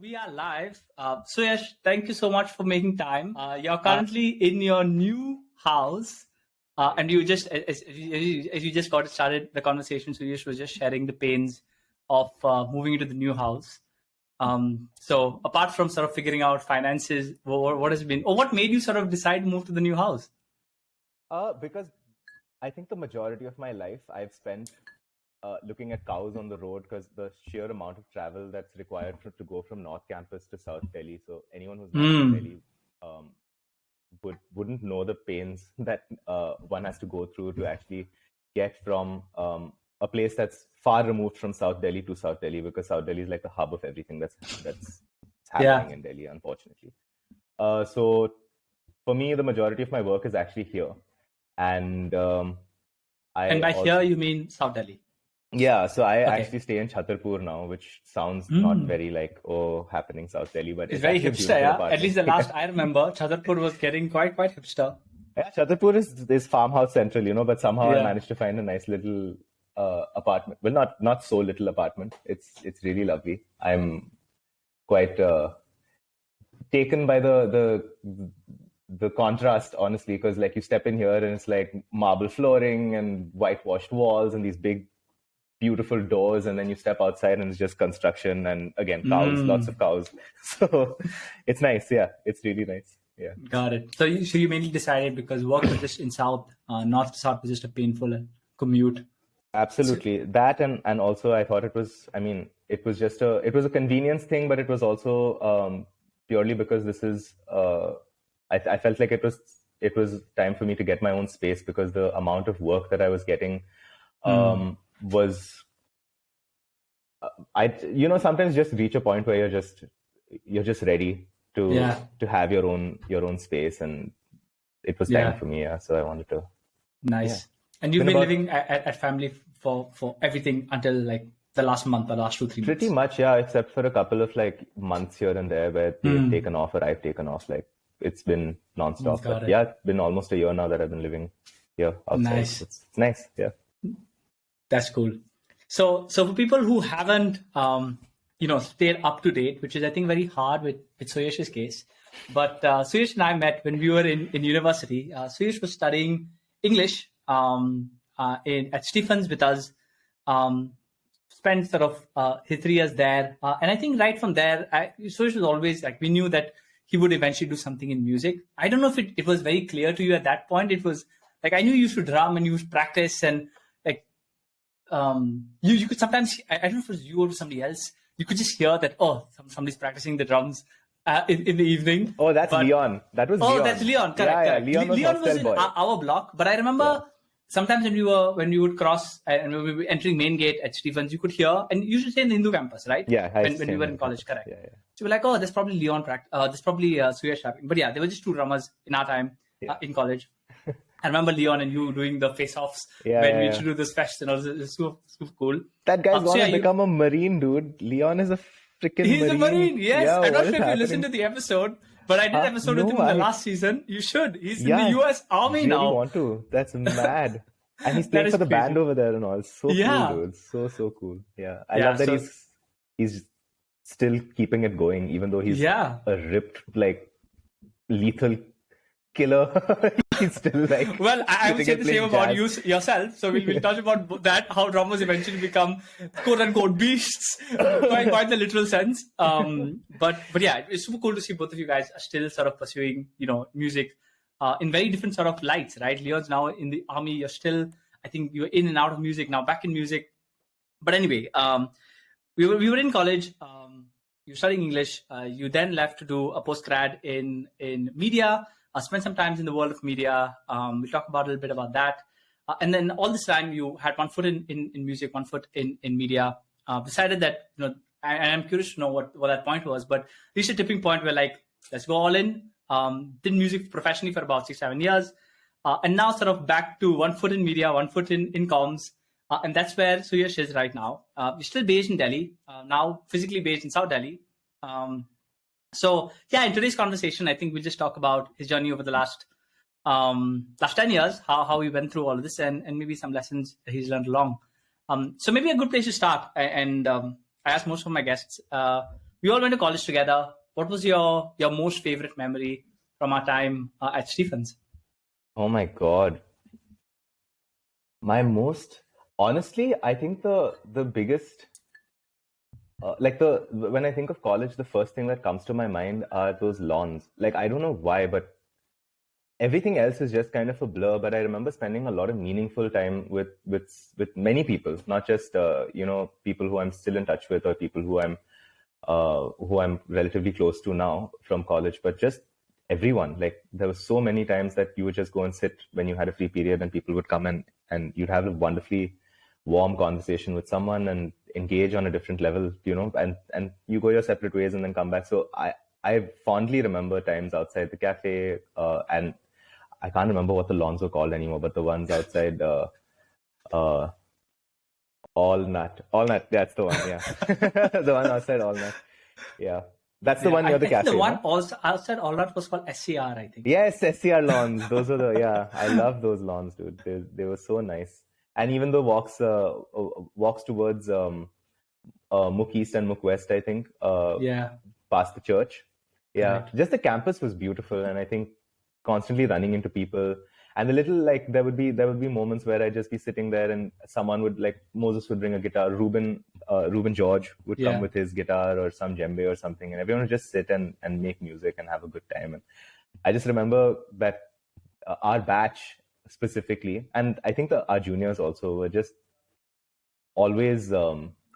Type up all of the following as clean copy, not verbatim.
We are live. Suyash, thank you so much for making time. You're currently in your new house, and you just, as you just got started the conversation, Suyash was just sharing the pains of moving into the new house. So apart from sort of figuring out finances, what has been, or what made you sort of decide to move to the new house? Because I think the majority of my life I've spent looking at cows on the road, because the sheer amount of travel that's required to go from North Campus to South Delhi. So anyone who's not in Delhi wouldn't know the pains that one has to go through to actually get from a place that's far removed from South Delhi to South Delhi, because South Delhi is like the hub of everything that's happening in Delhi, unfortunately. So for me, the majority of my work is actually here. And by here, you mean South Delhi? Yeah, so I actually stay in Chhatarpur now, which sounds not very like, happening South Delhi, but it's very hipster, yeah? At least the last I remember, Chhatarpur was getting quite hipster. Yeah, Chhatarpur is farmhouse central, but somehow I managed to find a nice little apartment. Well, not so little apartment. It's really lovely. I'm quite taken by the contrast, honestly, because like you step in here and it's like marble flooring and whitewashed walls and these big beautiful doors, and then you step outside and it's just construction and again cows, lots of cows. So it's nice. Yeah, it's really nice. Yeah, got it. So you mainly decided because work was just in South, North to South was just a painful commute. Absolutely, that and also I thought it was a convenience thing, but it was also purely because this is I felt like it was time for me to get my own space, because the amount of work that I was getting was sometimes just reach a point where you're just ready to have your own space, and it was time for me. Yeah, so I wanted to. Nice. Yeah. And you've been living at family for everything until like the last month or last 2-3 months. Pretty much, yeah, except for a couple of like months here and there where they've taken off or I've taken off. Like it's been nonstop. But yeah, it's been almost a year now that I've been living here outside. Nice. It's nice. Yeah. That's cool. So for people who haven't, stayed up to date, which is I think very hard with Suyash's case, but Suyash and I met when we were in university. Suyash was studying English at Stephens with us. Spent sort of his 3 years there, and I think right from there, Suyash was always like, we knew that he would eventually do something in music. I don't know if it was very clear to you at that point. It was like, I knew you used to drum and you used to practice, and like you could sometimes, I don't know if it was you or somebody else, you could just hear that, somebody's practicing the drums in the evening. Oh, that's Leon. That was Leon. Oh, that's Leon. Correct. Yeah, Leon was in our block, but I remember sometimes when we would cross and we were entering main gate at Stephens, you could hear, and you should stay in the Hindu campus, right? Yeah. When we were in college, correct. Yeah. So we're like, that's probably Leon that's probably Suyash rapping. But yeah, there were just 2 drummers in our time in college. I remember Leon and you doing the face-offs when we used to do this fest, and it was super cool. That guy's going to become a Marine, dude. Leon is a freaking Marine. He's a Marine, yes. Yeah, I'm not sure if you listened to the episode, but I did an episode with him in the last season. You should. He's in the US Army now. I want to. That's mad. And he's playing for the band over there and all. So cool, dude. So cool. Yeah. I love that he's still keeping it going, even though he's a ripped, like, lethal killer. He's still like. Well, I would say the same about you yourself. So we'll talk about that, how drummers eventually become quote unquote beasts, quite the literal sense. But yeah, it's super cool to see both of you guys are still sort of pursuing, music in very different sort of lights, right? Leon's now in the army. You're still, I think you're in and out of music, now back in music. But anyway, we were in college. You were studying English. You then left to do a postgrad in media. Spent some time in the world of media. We'll talk about a little bit about that. And then all this time you had one foot in music, one foot in media. Decided that, and I'm curious to know what that point was, but reached a tipping point where like, let's go all in. Did music professionally for about 6-7 years. And now sort of back to one foot in media, one foot in comms. And that's where Suyash is right now. He's still based in Delhi, now physically based in South Delhi. So yeah, in today's conversation, I think we'll just talk about his journey over the last 10 years, how he went through all of this, and maybe some lessons that he's learned along. So maybe a good place to start. And I ask most of my guests, we all went to college together. What was your most favorite memory from our time at Stephens? Oh my God. Honestly, I think the biggest, when I think of college, the first thing that comes to my mind are those lawns. Like, I don't know why, but everything else is just kind of a blur. But I remember spending a lot of meaningful time with many people, not just people who I'm still in touch with or people who I'm relatively close to now from college, but just everyone. Like, there were so many times that you would just go and sit when you had a free period and people would come and you'd have a wonderfully warm conversation with someone and engage on a different level, and you go your separate ways and then come back. So I fondly remember times outside the cafe, and I can't remember what the lawns were called anymore, but the ones outside, All Nut, that's the one, yeah. The one outside All Nut. Yeah. That's the one near the cafe. The one also outside All Nut was called SCR, I think. Yes, SCR lawns. Those are I love those lawns, dude. They were so nice. And even the walks towards Mook East and Mook West, I think, past the church. Yeah. Right. Just the campus was beautiful, and I think constantly running into people. And the little, like, there would be moments where I'd just be sitting there and someone would, like, Moses would bring a guitar, Ruben George would come with his guitar or some djembe or something, and everyone would just sit and make music and have a good time. And I just remember that our batch specifically, and I think our juniors also, were just always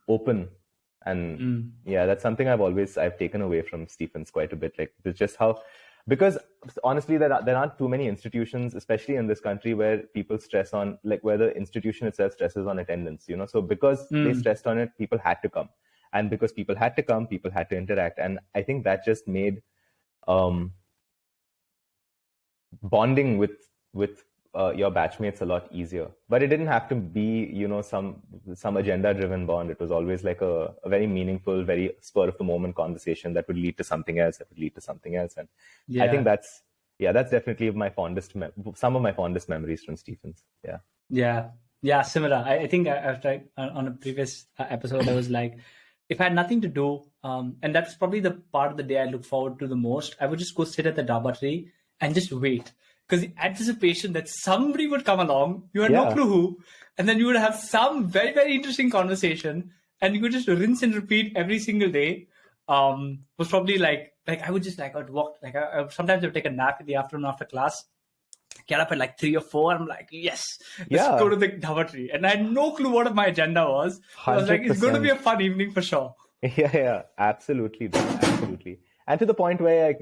open. And that's something I've taken away from Stephens quite a bit. Like, it's just how, because honestly, there aren't too many institutions, especially in this country, where people stress on, like, where the institution itself stresses on attendance, So because they stressed on it, people had to come. And because people had to come, people had to interact. And I think that just made bonding with your batchmates a lot easier. But it didn't have to be, some agenda-driven bond. It was always like a very meaningful, very spur-of-the-moment conversation that would lead to something else, And I think that's definitely some of my fondest memories from Stephens. Yeah, similar. I think I've tried on a previous episode, I was like, if I had nothing to do, and that's probably the part of the day I look forward to the most, I would just go sit at the dabba tree and just wait. Because the anticipation that somebody would come along, you had no clue who, and then you would have some very, very interesting conversation, and you could just rinse and repeat every single day. Was probably like I would walk, I sometimes I would take a nap in the afternoon after class, get up at like 3 or 4, and I'm like, yes, let's go to the Dhaba tree. And I had no clue what my agenda was. I was like, it's going to be a fun evening for sure. Yeah, absolutely. And to the point where, like,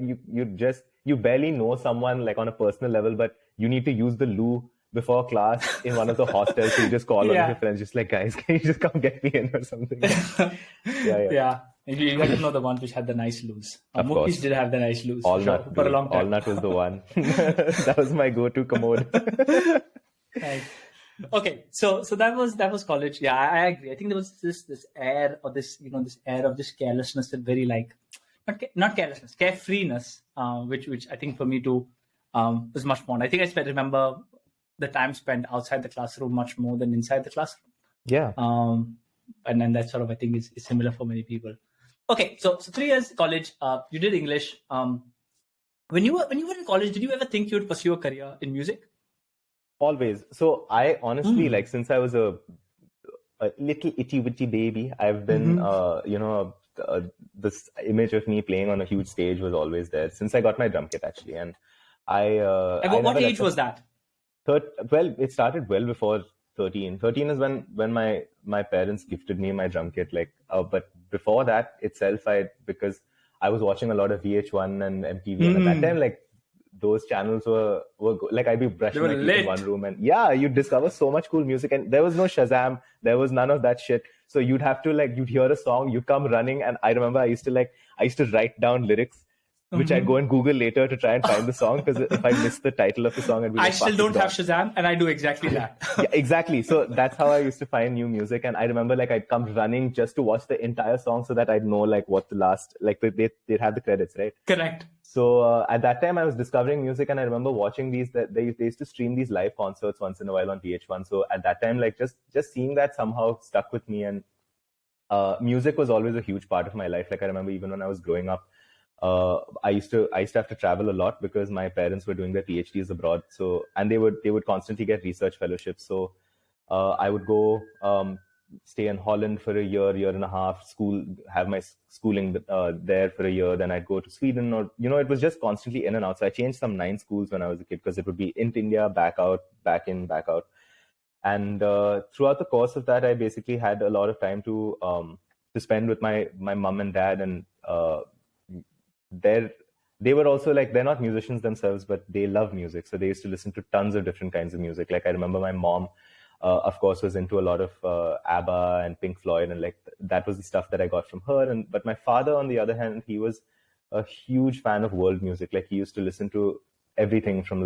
you barely know someone, like, on a personal level, but you need to use the loo before class in one of the hostels. So you just call one of your friends, just like, guys, can you just come get me in or something? Yeah. You have to know the ones which had the nice loos. Mookies did have the nice loos for a long time. All Nut was the one. That was my go-to commode. Right. Okay, so that was college. Yeah, I agree. I think there was this air, or this air of just carelessness, and very, like, not carelessness, carefreeness, which I think for me too was much fun. I think I remember the time spent outside the classroom much more than inside the classroom. Yeah. And then that sort of, I think, is similar for many people. Okay, so 3 years college, you did English. When you were in college, did you ever think you would pursue a career in music? Always. So I honestly, like, since I was a little itty bitty baby, I've been, this image of me playing on a huge stage was always there since I got my drum kit, actually. And what age was that? Well, it started well before 13. 13 is when my parents gifted me my drum kit. Like, but before that itself, because I was watching a lot of VH1 and MTV, and at that time, like, those channels were like, I'd be brushing my teeth in one room, and you discover so much cool music. And there was no Shazam, there was none of that shit. So you'd have to, like, you'd hear a song, you come running, and I remember I used to write down lyrics, which I'd go and Google later to try and find the song, because if I missed the title of the song, I'd be like, I still don't have Shazam, and I do exactly that. Yeah, exactly. So that's how I used to find new music. And I remember, like, I'd come running just to watch the entire song so that I'd know, like, what the last, like, they'd have the credits, right? Correct. So at that time, I was discovering music, and I remember watching they used to stream these live concerts once in a while on VH1. So at that time, like, just seeing that somehow stuck with me. And music was always a huge part of my life. Like I remember even when I was growing up, I used to have to travel a lot because my parents were doing their PhDs abroad. So, and they would constantly get research fellowships. So, I would go stay in Holland for a year and a half, have my schooling there for a year. Then I'd go to Sweden, or it was just constantly in and out. So I changed some 9 schools when I was a kid because it would be in India, back out, back in, back out. And throughout the course of that, I basically had a lot of time to spend with my mom and dad, and they were also like, they're not musicians themselves, but they love music. So they used to listen to tons of different kinds of music. Like I remember my mom, of course, was into a lot of ABBA and Pink Floyd, and like that was the stuff that I got from her. But my father, on the other hand, he was a huge fan of world music. Like he used to listen to everything from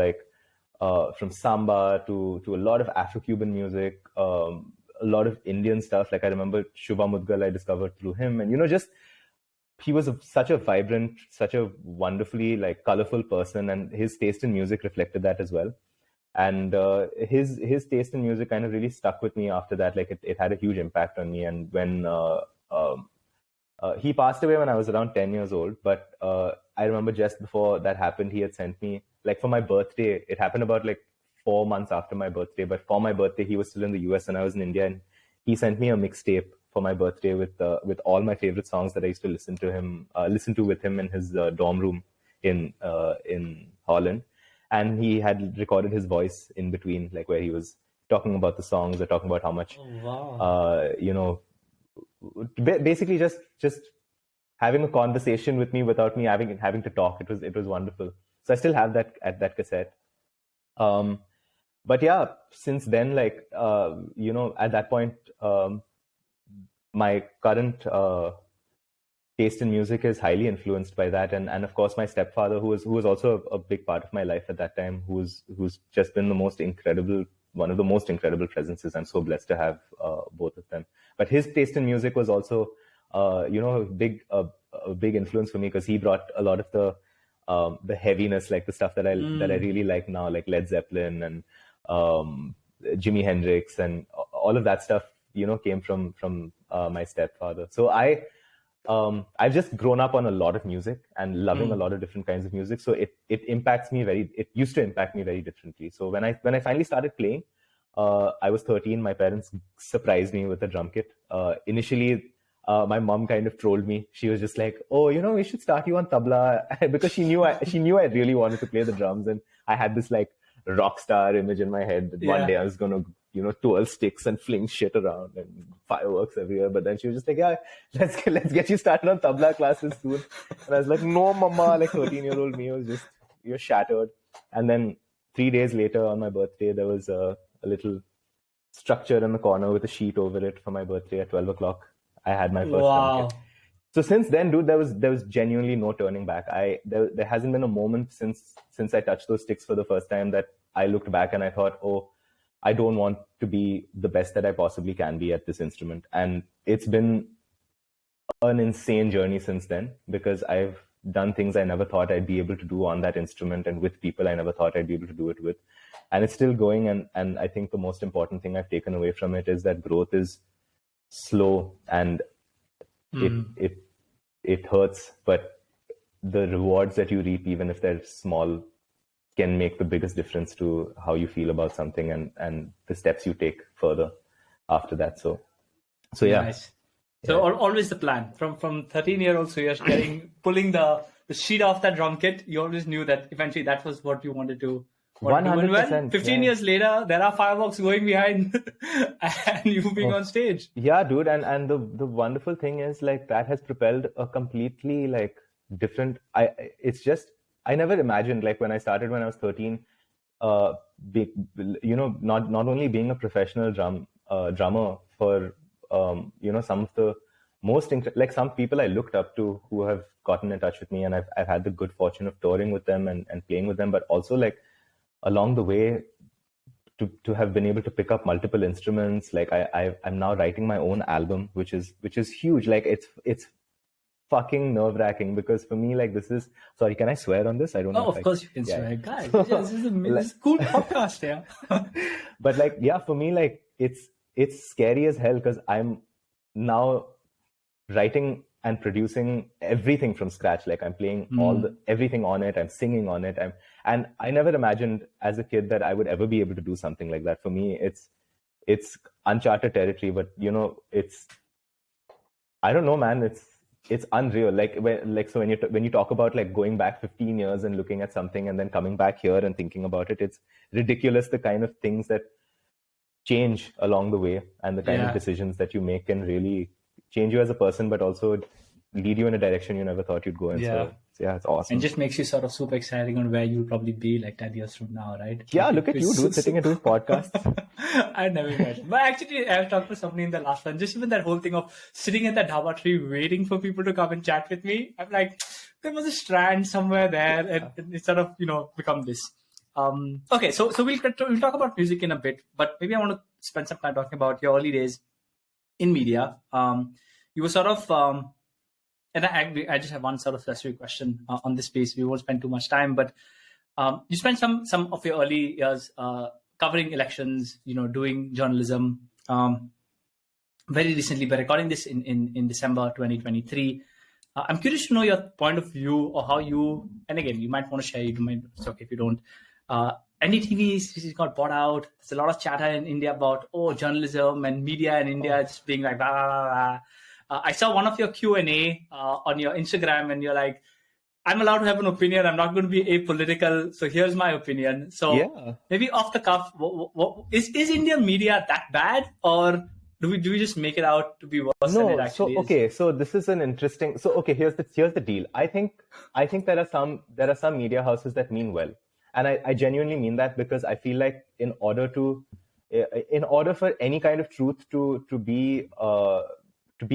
from samba to a lot of Afro-Cuban music, a lot of Indian stuff. Like I remember Shubha Mudgal I discovered through him, and just he was such a vibrant, such a wonderfully like colorful person, and his taste in music reflected that as well. And his taste in music kind of really stuck with me after that. Like it had a huge impact on me. And when he passed away when I was around 10 years old, but I remember just before that happened, he had sent me, like for my birthday, it happened about like 4 months after my birthday, but for my birthday, he was still in the US and I was in India, and he sent me a mixtape for my birthday with all my favorite songs that I used to listen to with him in his dorm room in Holland. And he had recorded his voice in between, like where he was talking about the songs or talking about how much, basically just having a conversation with me without me having to talk. It was wonderful. So I still have that cassette. But yeah, since then, like, at that point, my current taste in music is highly influenced by that. And of course, my stepfather, who was also a big part of my life at that time, who's just been one of the most incredible presences. I'm so blessed to have both of them. But his taste in music was also, a big influence for me, because he brought a lot of the heaviness, like the stuff that I really like now, like Led Zeppelin and Jimi Hendrix, and all of that stuff, came from my stepfather. So I've just grown up on a lot of music and loving a lot of different kinds of music. So it used to impact me very differently. So when I finally started playing, I was 13. My parents surprised me with a drum kit. Initially, my mom kind of trolled me. She was just like, "Oh, we should start you on tabla," because she knew I really wanted to play the drums, and I had this like rock star image in my head that one day I was gonna twirl sticks and fling shit around and fireworks everywhere. But then she was just like, "Yeah, let's get you started on tabla classes soon." And I was like, "No, mama," like 13-year-old me was just, you're shattered. And then 3 days later on my birthday, there was a little structure in the corner with a sheet over it for my birthday at 12 o'clock. I had my first drum kit. So since then, dude, there was genuinely no turning back. There hasn't been a moment since I touched those sticks for the first time that I looked back and I thought, "Oh, I don't want to be the best that I possibly can be at this instrument." And it's been an insane journey since then, because I've done things I never thought I'd be able to do on that instrument, and with people I never thought I'd be able to do it with. And it's still going. And I think the most important thing I've taken away from it is that growth is slow, and it hurts, but the rewards that you reap, even if they're small, can make the biggest difference to how you feel about something and the steps you take further after that. So yeah. Nice. So always the plan from 13-year-old Suyash pulling the sheet off that drum kit. You always knew that eventually that was what you wanted to. 100%. 15 years later, there are fireworks going behind and you being on stage. Yeah, dude. And the wonderful thing is, like, that has propelled a completely like different, I never imagined, like, when I started when I was 13, not only being a professional drummer for, some of the most, like some people I looked up to who have gotten in touch with me, and I've had the good fortune of touring with them and playing with them, but also like along the way to have been able to pick up multiple instruments. Like I'm now writing my own album, which is huge. Like it's fucking nerve-wracking, because for me, like, this is, sorry, can I swear on this? I don't know. Of course you can swear, guys. This is a cool podcast, yeah. But like, yeah, for me, like, it's scary as hell, because I'm now writing and producing everything from scratch. Like I'm playing everything on it. I'm singing on it. And I never imagined as a kid that I would ever be able to do something like that. For me, it's uncharted territory, but I don't know, man. It's unreal. So when you talk about like going back 15 years and looking at something and then coming back here and thinking about it, it's ridiculous the kind of things that change along the way and the kind of decisions that you make can really change you as a person, but also lead you in a direction you never thought you'd go in. So it's awesome. And just makes you sort of super exciting on where you'll probably be like 10 years from now, right? Yeah, like, look at you, dude, sitting and doing podcasts. I never imagined. But actually, I was talking to somebody in the last one, just even that whole thing of sitting at that dhaba tree waiting for people to come and chat with me. I'm like, there was a strand somewhere there, and it sort of, become this. Okay, so we'll talk about music in a bit, but maybe I want to spend some time talking about your early days in media. You were sort of, and I just have one sort of specific question on this space. We won't spend too much time, but you spent some of your early years covering elections, doing journalism. Very recently, by recording this in December 2023, I'm curious to know your point of view or how you, and again, you might want to share, it's okay if you don't. NDTV got bought out. There's a lot of chatter in India about journalism and media in India just being like blah, blah, blah, blah. I saw one of your Q&A on your Instagram, and you're like, I'm allowed to have an opinion. I'm not going to be apolitical. So here's my opinion. So maybe off the cuff, is Indian media that bad, or do we just make it out to be worse than it actually is? So this is an interesting. So here's the deal. I think there are some media houses that mean well. And I genuinely mean that, because I feel like in order for any kind of truth to be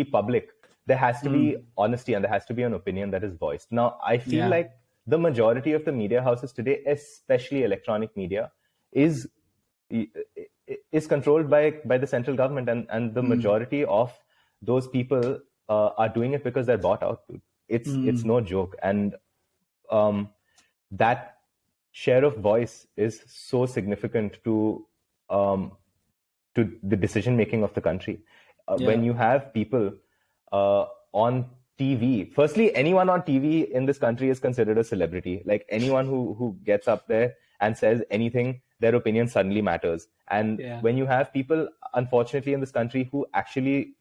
public, there has to be honesty and there has to be an opinion that is voiced. Now, I feel like the majority of the media houses today, especially electronic media, is controlled by the central government, and the majority of those people are doing it because they're bought out. It's no joke, and that share of voice is so significant to the decision making of the country. When you have people on TV, firstly, anyone on TV in this country is considered a celebrity. Like anyone who gets up there and says anything, their opinion suddenly matters. And when you have people, unfortunately, in this country who actually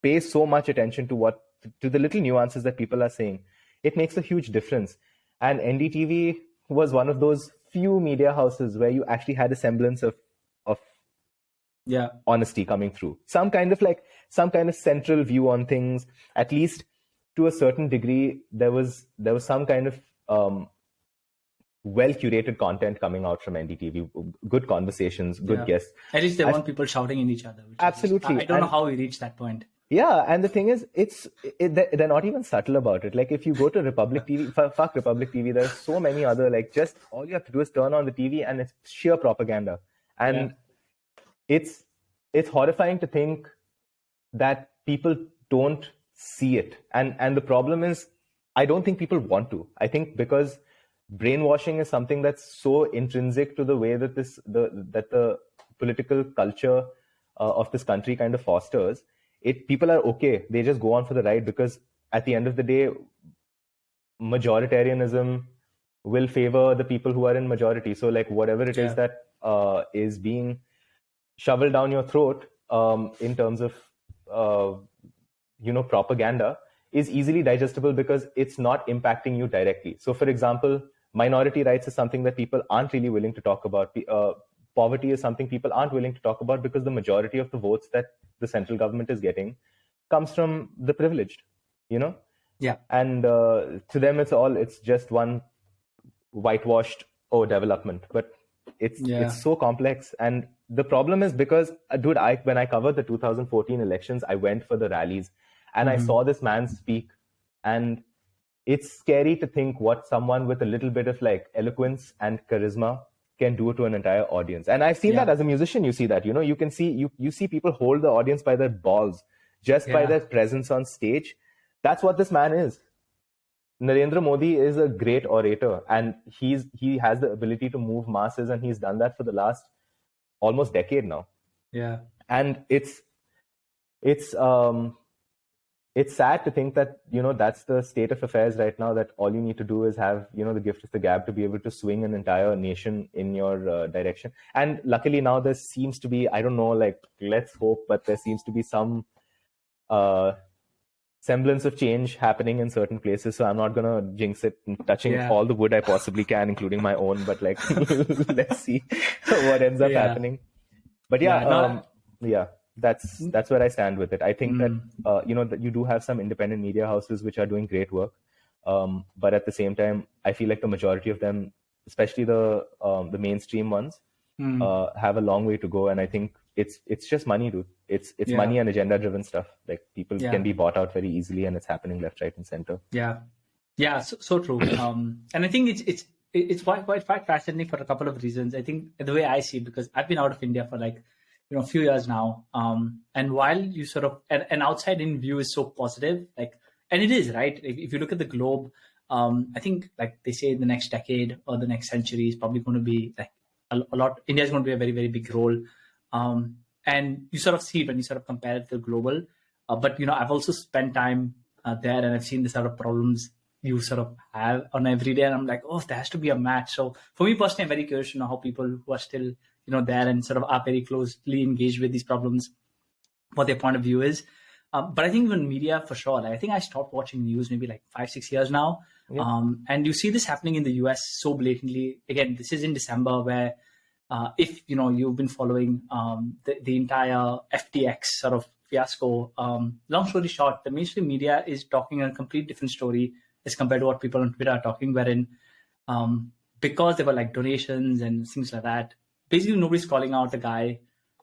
pay so much attention to the little nuances that people are saying, it makes a huge difference. And NDTV was one of those few media houses where you actually had a semblance of honesty coming through. Some kind of central view on things. At least to a certain degree, there was some kind of well curated content coming out from NDTV. Good conversations, good guests. At least there weren't people shouting in each other. Absolutely. I don't know how we reached that point. Yeah, and the thing is, they're not even subtle about it. Like if you go to Republic TV, fuck Republic TV, there's so many other, like, just all you have to do is turn on the TV and it's sheer propaganda. And it's horrifying to think that people don't see it. And the problem is, I don't think people want to. I think because brainwashing is something that's so intrinsic to the way that the political culture of this country kind of fosters. People are okay. They just go on for the ride, because at the end of the day, majoritarianism will favor the people who are in majority. So like whatever it is that is being shoveled down your throat in terms of propaganda is easily digestible because it's not impacting you directly. So for example, minority rights is something that people aren't really willing to talk about. Poverty is something people aren't willing to talk about because the majority of the votes that the central government is getting comes from the privileged, Yeah. And to them, it's just one whitewashed development, but it's so complex. And the problem is because, dude, when I covered the 2014 elections, I went for the rallies and I saw this man speak, and it's scary to think what someone with a little bit of like eloquence and charisma can do to an entire audience. And I've seen that as a musician. You see that, you can see, you see people hold the audience by their balls just by their presence on stage. That's what this man is. Narendra Modi is a great orator, and he has the ability to move masses, and he's done that for the last almost decade now. Yeah. And it's it's sad to think that, that's the state of affairs right now, that all you need to do is have, the gift of the gab to be able to swing an entire nation in your direction. And luckily now there seems to be, I don't know, like, let's hope, but there seems to be some semblance of change happening in certain places. So I'm not going to jinx it, touching all the wood I possibly can, including my own, but like, let's see what ends up happening. But that's where I stand with it. I think that, that you do have some independent media houses which are doing great work. But at the same time, I feel like the majority of them, especially the mainstream ones, have a long way to go. And I think it's just money, dude. It's money and agenda driven stuff. Like, people can be bought out very easily, and it's happening left, right, and center. Yeah, so true. And I think it's quite fascinating for a couple of reasons. I think the way I see it, because I've been out of India for like, a few years now. And while you sort of, an outside-in view is so positive, like, and it is, right? If you look at the globe, I think, like they say, the next decade or the next century is probably going to be like a lot. India is going to be a very, very big role. And you sort of see it when you sort of compare it to global. But, I've also spent time there, and I've seen the sort of problems you sort of have on every day. And I'm like, oh, there has to be a match. So for me personally, I'm very curious to know how people who are still, there and sort of are very closely engaged with these problems, what their point of view is. But I think even media, for sure, like, I think I stopped watching news maybe like 5-6 years now. And you see this happening in the US so blatantly. Again, this is in December, where if you've been following the entire FTX sort of fiasco, long story short, the mainstream media is talking a complete different story as compared to what people on Twitter are talking, wherein because there were like donations and things like that, basically nobody's calling out the guy.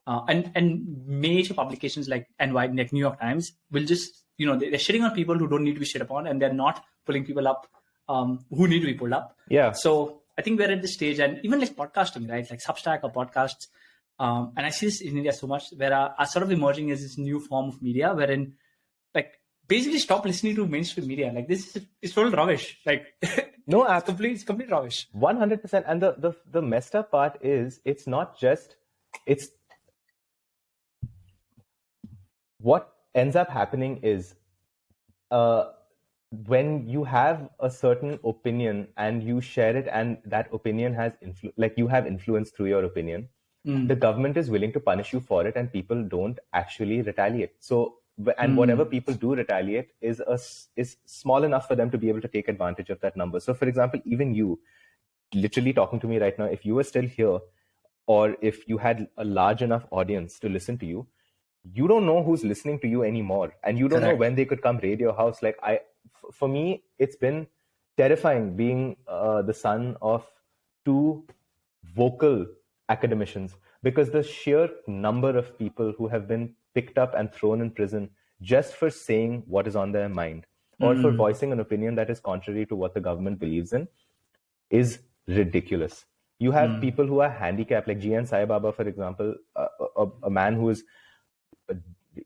And major publications like New York Times will just, they're shitting on people who don't need to be shit upon, and they're not pulling people up who need to be pulled up. So I think we're at this stage, and even like podcasting, right? Like Substack or podcasts. And I see this in India so much, where are sort of emerging as this new form of media, wherein like basically stop listening to mainstream media. Like, this is total rubbish. Like, no, it's complete rubbish. 100%. And the messed up part is, it's what ends up happening is, when you have a certain opinion and you share it, and that opinion has you have influence through your opinion, the government is willing to punish you for it, and people don't actually retaliate. So, and whatever people do retaliate is small enough for them to be able to take advantage of that number. So, for example, even you, literally talking to me right now, if you were still here, or if you had a large enough audience to listen to you, you don't know who's listening to you anymore, and you don't know when they could come raid your house. Like, for me, it's been terrifying being the son of two vocal academicians, because the sheer number of people who have been picked up and thrown in prison just for saying what is on their mind, or for voicing an opinion that is contrary to what the government believes in, is ridiculous. You have people who are handicapped, like GN Sai Baba, for example, a man who is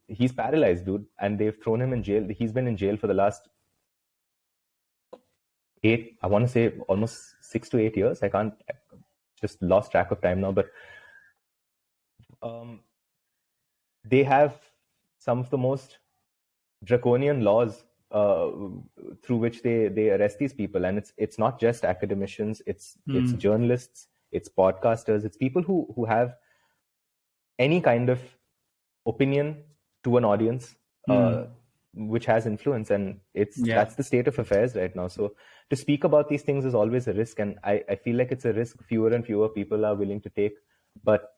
he's paralyzed, dude, and they've thrown him in jail. He's been in jail for the last 8, I want to say almost 6 to 8 years. I just lost track of time now, but they have some of the most draconian laws through which they arrest these people. And it's not just academicians, it's journalists, it's podcasters, it's people who have any kind of opinion to an audience, which has influence, and that's the state of affairs right now. So to speak about these things is always a risk, and I feel like it's a risk fewer and fewer people are willing to take. But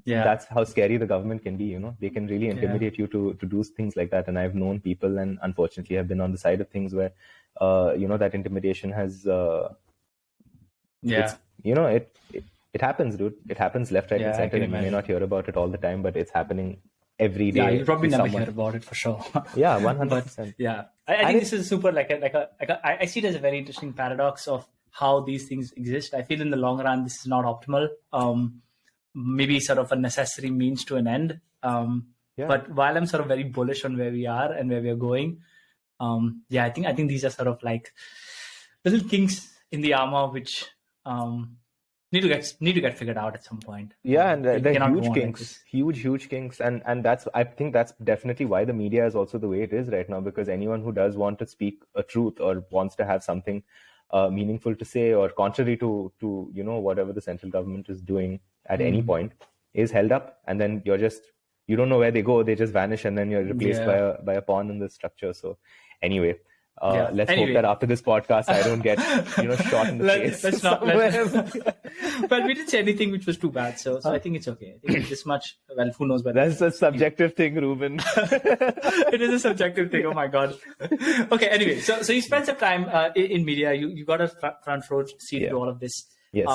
that's how scary the government can be. They can really intimidate you to do things like that. And I've known people, and unfortunately have been on the side of things where that intimidation has it happens, dude. It happens left, right, and center. You may not hear about it all the time, but it's happening every day. Yeah, you'll probably never hear about it for sure. Yeah, 100%. Yeah, I think this is super I see it as a very interesting paradox of how these things exist. I feel in the long run, this is not optimal. Maybe sort of a necessary means to an end. But while I'm sort of very bullish on where we are and where we are going, I think these are sort of like little kinks in the armor, which need to get figured out at some point. Yeah, and It they're cannot huge go on like kinks, this. huge kinks, and I think that's definitely why the media is also the way it is right now, because anyone who does want to speak a truth or wants to have something meaningful to say, or contrary to whatever the central government is doing at any point, is held up, and then you don't know where they go, they just vanish, and then you're replaced by a pawn in the structure. So anyway. Let's hope that after this podcast, I don't get, shot in the face. Let's not. Well, we didn't say anything which was too bad, so I think it's okay. I think this much. Well, who knows? But that's a subjective thing, Ruben. It is a subjective thing. Oh my god. Okay. Anyway, so you spent some time in media. You got a front row seat to all of this. Yes.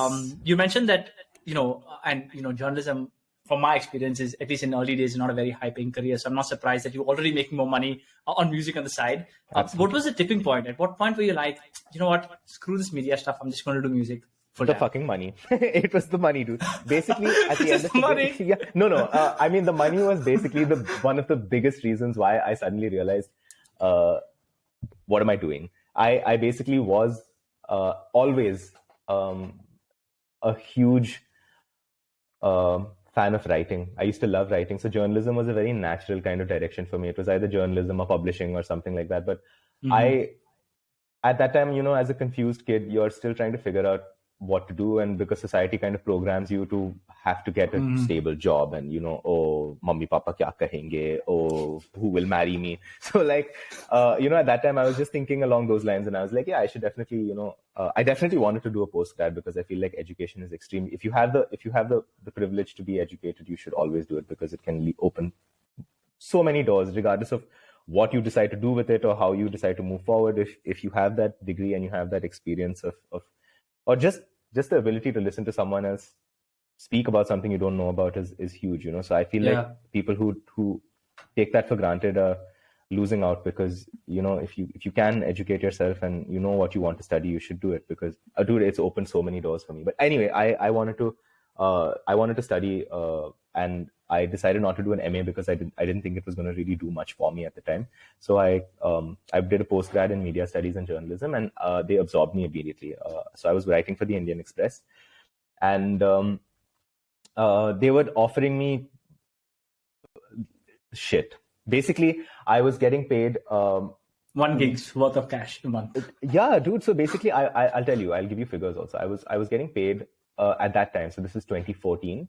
You mentioned that journalism, from my experiences, at least in early days, is not a very high-paying career. So I'm not surprised that you're already making more money on music on the side. What was the tipping point? At what point were you like, you know what, screw this media stuff, I'm just going to do music full time? The fucking money. It was the money, dude. Basically, at the end of the money. day, I mean, the money was basically one of the biggest reasons why I suddenly realized, what am I doing? I basically was always a huge fan of writing. I used to love writing. So journalism was a very natural kind of direction for me. It was either journalism or publishing or something like that. But at that time, as a confused kid, you're still trying to figure out what to do. And because society kind of programs you to have to get a stable job and, oh, mummy, papa kya kahenge? Oh, who will marry me? So like, at that time I was just thinking along those lines, and I was like, yeah, I should definitely, I definitely wanted to do a postgrad, because I feel like education is extreme. If you have the privilege to be educated, you should always do it, because it can open so many doors, regardless of what you decide to do with it or how you decide to move forward. If you have that degree and you have that experience of or just the ability to listen to someone else speak about something you don't know about is huge, So I feel like people who take that for granted are losing out, because if you can educate yourself and you know what you want to study, you should do it, because dude, it's opened so many doors for me. But anyway, I wanted to study, and I decided not to do an MA because I didn't think it was going to really do much for me at the time. So I did a postgrad in media studies and journalism, and they absorbed me immediately. So I was writing for the Indian Express, and they were offering me shit. Basically, I was getting paid 1 gig's worth of cash a month. Yeah, dude. So basically, I'll tell you. I'll give you figures also. I was getting paid at that time. So this is 2014.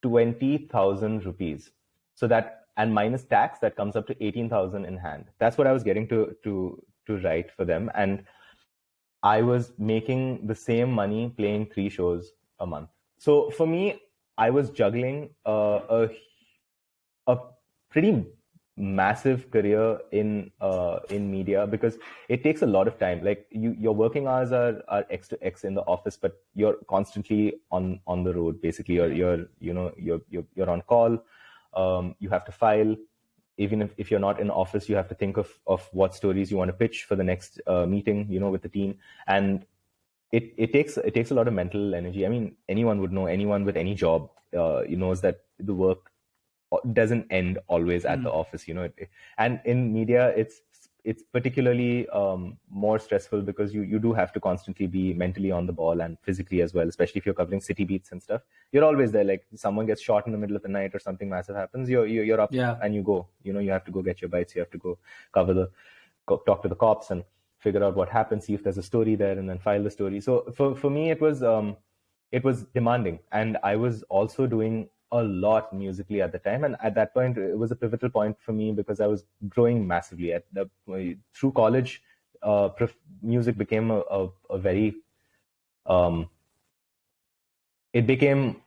20,000 rupees. So that, and minus tax, that comes up to 18,000 in hand. That's what I was getting to write for them, and I was making the same money playing 3 shows a month. So for me, I was juggling a pretty massive career in media, because it takes a lot of time. Like your working hours are X to X in the office, but you're constantly on the road. Basically, you're on call. You have to file. Even if you're not in office, you have to think of what stories you want to pitch for the next meeting, with the team. And it takes a lot of mental energy. I mean, anyone would know, anyone with any job knows that the work doesn't end always at the office, and in media it's particularly more stressful, because you do have to constantly be mentally on the ball and physically as well, especially if you're covering city beats and stuff. You're always there. Like someone gets shot in the middle of the night or something massive happens, you're up and you go. You have to go get your bites. You have to go talk to the cops and figure out what happened, see if there's a story there, and then file the story. So for me, it was demanding, and I was also doing a lot musically at the time. And at that point, it was a pivotal point for me, because I was growing massively. Through college, music became a very, it became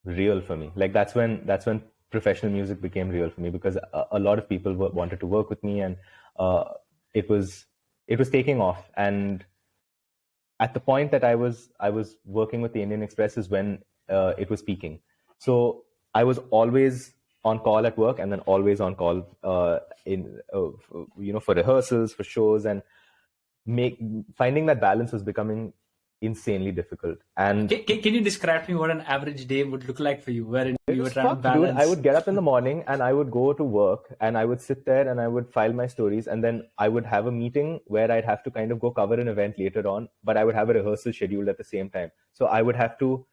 real for me. Like that's when professional music became real for me, because a lot of people wanted to work with me, and it was taking off. And at the point that I was working with the Indian Express is when it was peaking. So I was always on call at work, and then always on call for rehearsals, for shows, and finding that balance was becoming insanely difficult. And can you describe to me what an average day would look like for you, wherein you were trying to dude, balance? I would get up in the morning and I would go to work and I would sit there and I would file my stories, and then I would have a meeting where I'd have to kind of go cover an event later on, but I would have a rehearsal scheduled at the same time. So I would have to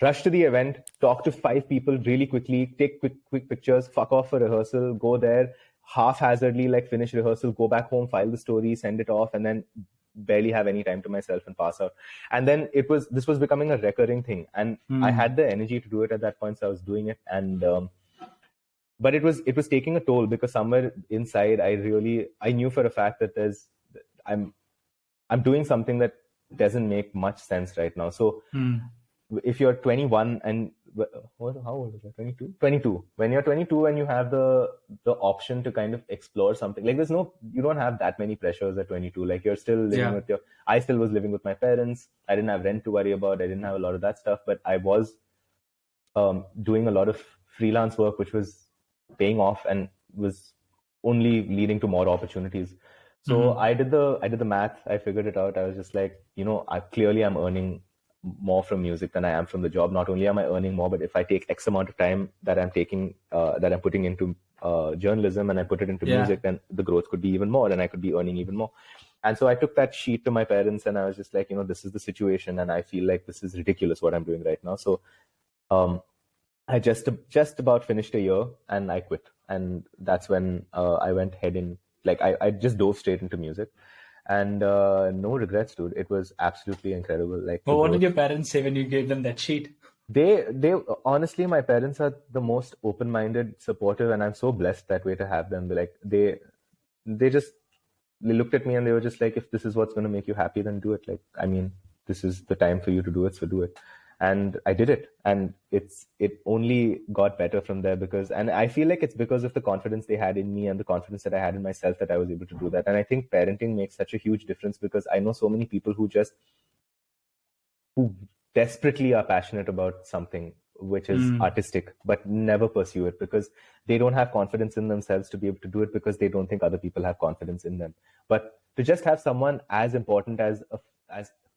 rush to the event, talk to 5 people really quickly, take quick pictures, fuck off for rehearsal, go there, haphazardly like finish rehearsal, go back home, file the story, send it off, and then barely have any time to myself and pass out. And then this was becoming a recurring thing, and I had the energy to do it at that point, so I was doing it. And but it was taking a toll, because somewhere inside I knew for a fact that I'm doing something that doesn't make much sense right now. So if you're 21 and how old is that? 22? 22. When you're 22 and you have the option to kind of explore something, like you don't have that many pressures at 22. Like you're still living with I still was living with my parents. I didn't have rent to worry about. I didn't have a lot of that stuff, but I was doing a lot of freelance work, which was paying off and was only leading to more opportunities. So I did the math. I figured it out. I was just like, I'm earning more from music than I am from the job. Not only am I earning more, but if I take X amount of time that I'm taking, that I'm putting into journalism, and I put it into music, then the growth could be even more, and I could be earning even more. And so I took that sheet to my parents, and I was just like, this is the situation, and I feel like this is ridiculous what I'm doing right now. So I just about finished a year, and I quit. And that's when I went head in. Like I just dove straight into music. And no regrets, dude. It was absolutely incredible. Like, well, what did your parents say when you gave them that sheet? They honestly, my parents are the most open-minded, supportive, and I'm so blessed that way to have them. Like they looked at me and they were just like, if this is what's going to make you happy, then do it. Like, I mean, this is the time for you to do it, so do it. And I did it, and it only got better from there, and I feel like it's because of the confidence they had in me and the confidence that I had in myself that I was able to do that. And I think parenting makes such a huge difference, because I know so many people who desperately are passionate about something which is artistic, but never pursue it because they don't have confidence in themselves to be able to do it, because they don't think other people have confidence in them. But to just have someone as important as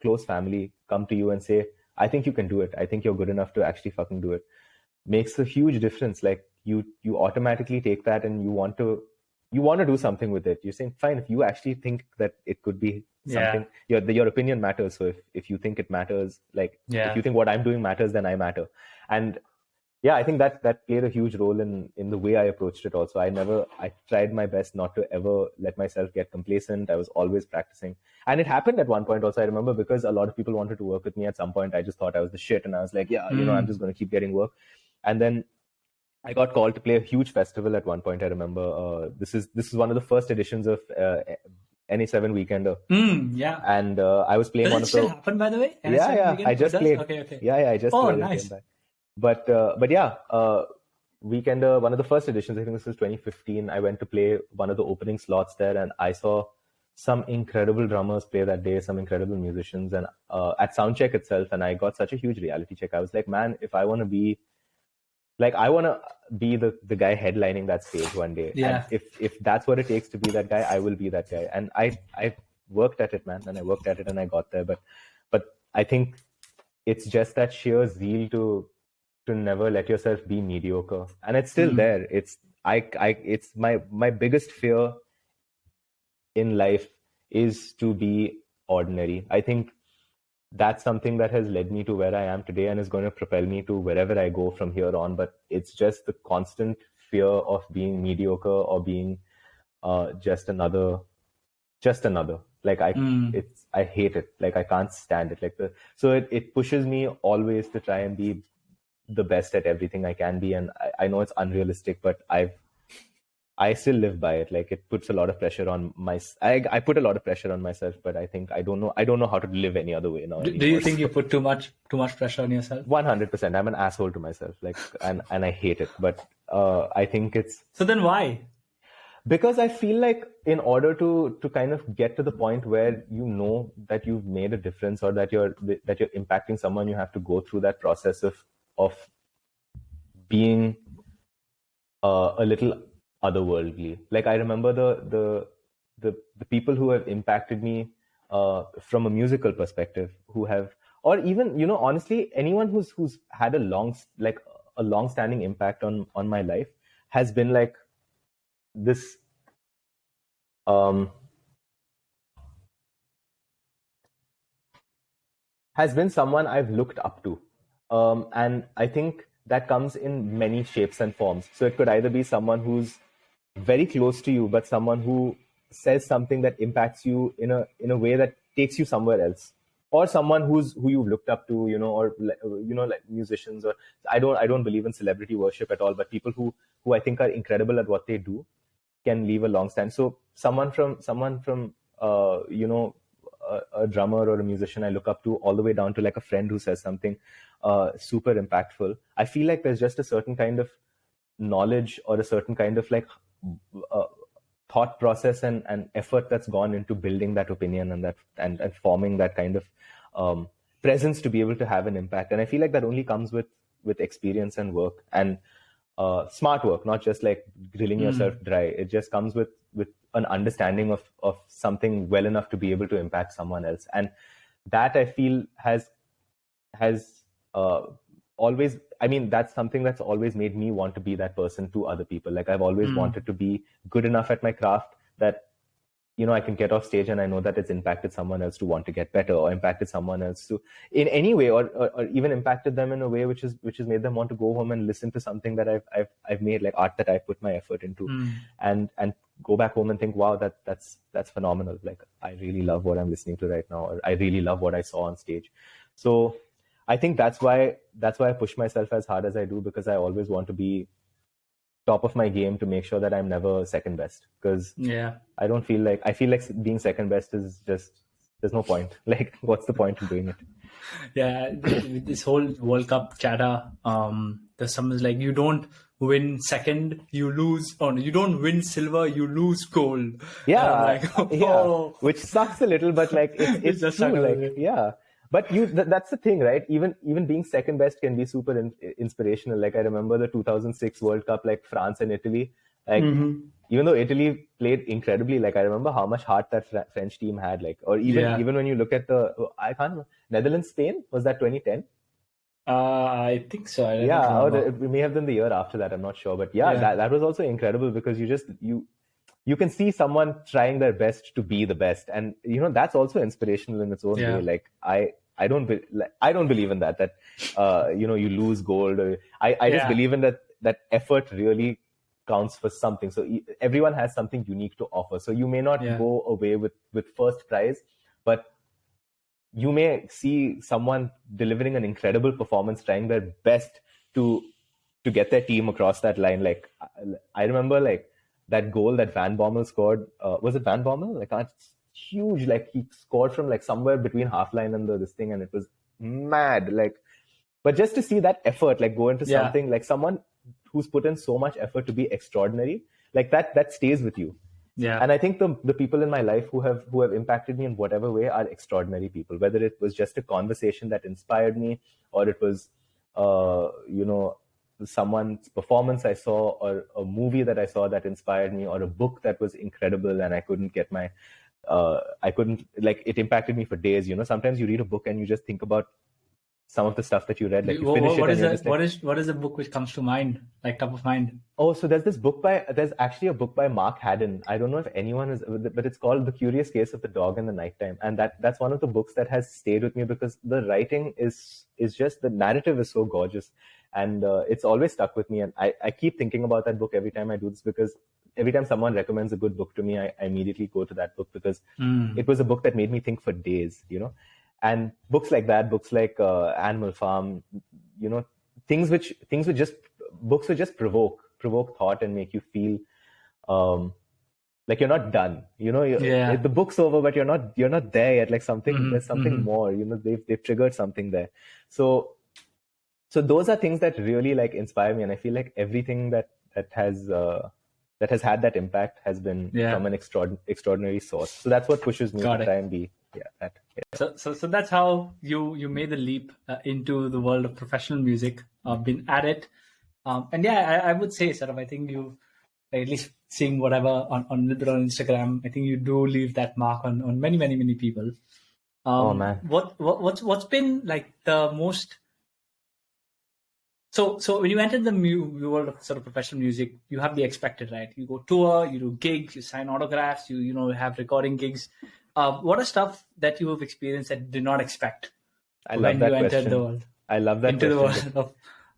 close family come to you and say, I think you can do it, I think you're good enough to actually fucking do it, makes a huge difference. Like you automatically take that and you want to do something with it. You're saying, fine, if you actually think that it could be something, your opinion matters. So if you think it matters, like if you think what I'm doing matters, then I matter. And I think that played a huge role in the way I approached it also. I tried my best not to ever let myself get complacent. I was always practicing. And it happened at one point also, I remember, because a lot of people wanted to work with me at some point. I just thought I was the shit. And I was like, I'm just going to keep getting work. And then I got called to play a huge festival at one point. I remember this is one of the first editions of NA7 Weekender. And I was playing one of the. Does it happen, by the way? I just played. Okay. Yeah, I just played. Nice. But Weekender, one of the first editions, I think this was 2015. I went to play one of the opening slots there, and I saw some incredible drummers play that day, some incredible musicians, and at soundcheck itself, and I got such a huge reality check. I was like, man, if I want to be. Like, I want to be the guy headlining that stage one day. Yeah. And if that's what it takes to be that guy, I will be that guy. And I worked at it, man. And I worked at it and I got there. But I think it's just that sheer zeal to never let yourself be mediocre. And it's still there. It's my biggest fear in life is to be ordinary. I think that's something that has led me to where I am today and is going to propel me to wherever I go from here on. But it's just the constant fear of being mediocre or being just another. Like I hate it. Like I can't stand it. So it pushes me always to try and be the best at everything I can be. And I know it's unrealistic, but I still live by it. Like it puts a lot of pressure on I put a lot of pressure on myself, but I think I don't know how to live any other way now. Do you think you put too much pressure on yourself? 100%. I'm an asshole to myself. Like, and I hate it. But I think it's. So then why? Because I feel like in order to kind of get to the point where you know that you've made a difference or that you're impacting someone, you have to go through that process of being a little otherworldly. Like I remember the people who have impacted me from a musical perspective, who have, or even, you know, honestly, anyone who's had a long-standing impact on my life has been like this. Has been someone I've looked up to. And I think that comes in many shapes and forms. So it could either be someone who's very close to you, but someone who says something that impacts you in a way that takes you somewhere else, or someone who you've looked up to, you know, or you know, like musicians. Or I don't believe in celebrity worship at all, but people who I think are incredible at what they do can leave a long stand. So someone from you know, a drummer or a musician I look up to, all the way down to like a friend who says something super impactful. I feel like there's just a certain kind of knowledge or a certain kind of like thought process and effort that's gone into building that opinion and that and forming that kind of presence to be able to have an impact. And I feel like that only comes with experience and work and smart work, not just like grilling yourself dry. It just comes with an understanding of something well enough to be able to impact someone else. And that I feel has always, I mean, that's something that's always made me want to be that person to other people. Like I've always wanted to be good enough at my craft that, you know, I can get off stage and I know that it's impacted someone else to want to get better, or impacted someone else to in any way, or even impacted them in a way which has made them want to go home and listen to something that I've made, like art that I put my effort into, and go back home and think, wow, that's phenomenal. Like I really love what I'm listening to right now, or I really love what I saw on stage. So I think that's why I push myself as hard as I do, because I always want to be top of my game to make sure that I'm never second best. Because I feel like being second best is just, there's no point. Like, what's the point of doing it? Yeah, this whole World Cup chatter, there's something like, you don't win second, you lose, or you don't win silver, you lose gold. Yeah, like, oh. Which sucks a little, but like it's just true. Like, yeah. But that's the thing, right? Even being second best can be super inspirational. Like I remember the 2006 World Cup, like France and Italy. Like even though Italy played incredibly, like I remember how much heart that French team had. Like, or even when you look at I can't remember, Netherlands Spain, was that 2010? I think so. Or it may have been the year after that. I'm not sure, but that was also incredible, because you can see someone trying their best to be the best, and you know that's also inspirational in its own way. Like I don't believe in that you know, you lose gold. Or, I just believe in that effort really counts for something. So everyone has something unique to offer. So you may not go away with first prize, but you may see someone delivering an incredible performance, trying their best to get their team across that line. Like I remember like that goal that Van Bommel scored. Was it Van Bommel? Like it's huge. Like he scored from like somewhere between half line and this thing, and it was mad. Like, but just to see that effort, like go into something, like someone who's put in so much effort to be extraordinary, like that stays with you. Yeah. And I think the people in my life who have impacted me in whatever way are extraordinary people, whether it was just a conversation that inspired me, or it was, you know, someone's performance I saw, or a movie that I saw that inspired me, or a book that was incredible and I couldn't get my, like it impacted me for days. You know, sometimes you read a book and you just think about some of the stuff that you read, like you finish what is the book which comes to mind, like top of mind? Oh, so there's actually a book by Mark Haddon. I don't know if anyone is, but it's called The Curious Case of the Dog in the Nighttime. And that's one of the books that has stayed with me, because the writing is just, the narrative is so gorgeous, and it's always stuck with me. And I keep thinking about that book every time I do this, because every time someone recommends a good book to me, I immediately go to that book, because it was a book that made me think for days, you know. And books like that, books like Animal Farm, you know, books would just provoke thought and make you feel like you're not done. You know, the book's over, but you're not there yet. Like there's something more. You know, they've triggered something there. So those are things that really like inspire me, and I feel like everything that has had that impact has been from an extraordinary source. So that's what pushes me to try and be that. Yeah. So that's how you made the leap into the world of professional music. Been at it, and I would say, sort of, I think you, at least seeing whatever on Instagram, I think you do leave that mark on many, many, many people. Oh man. What's been like the most... So when you enter the world of sort of professional music, you have the expected, right? You go tour, you do gigs, you sign autographs, you have recording gigs. What are stuff that you have experienced that you did not expect when you entered the world? I love that into question. The world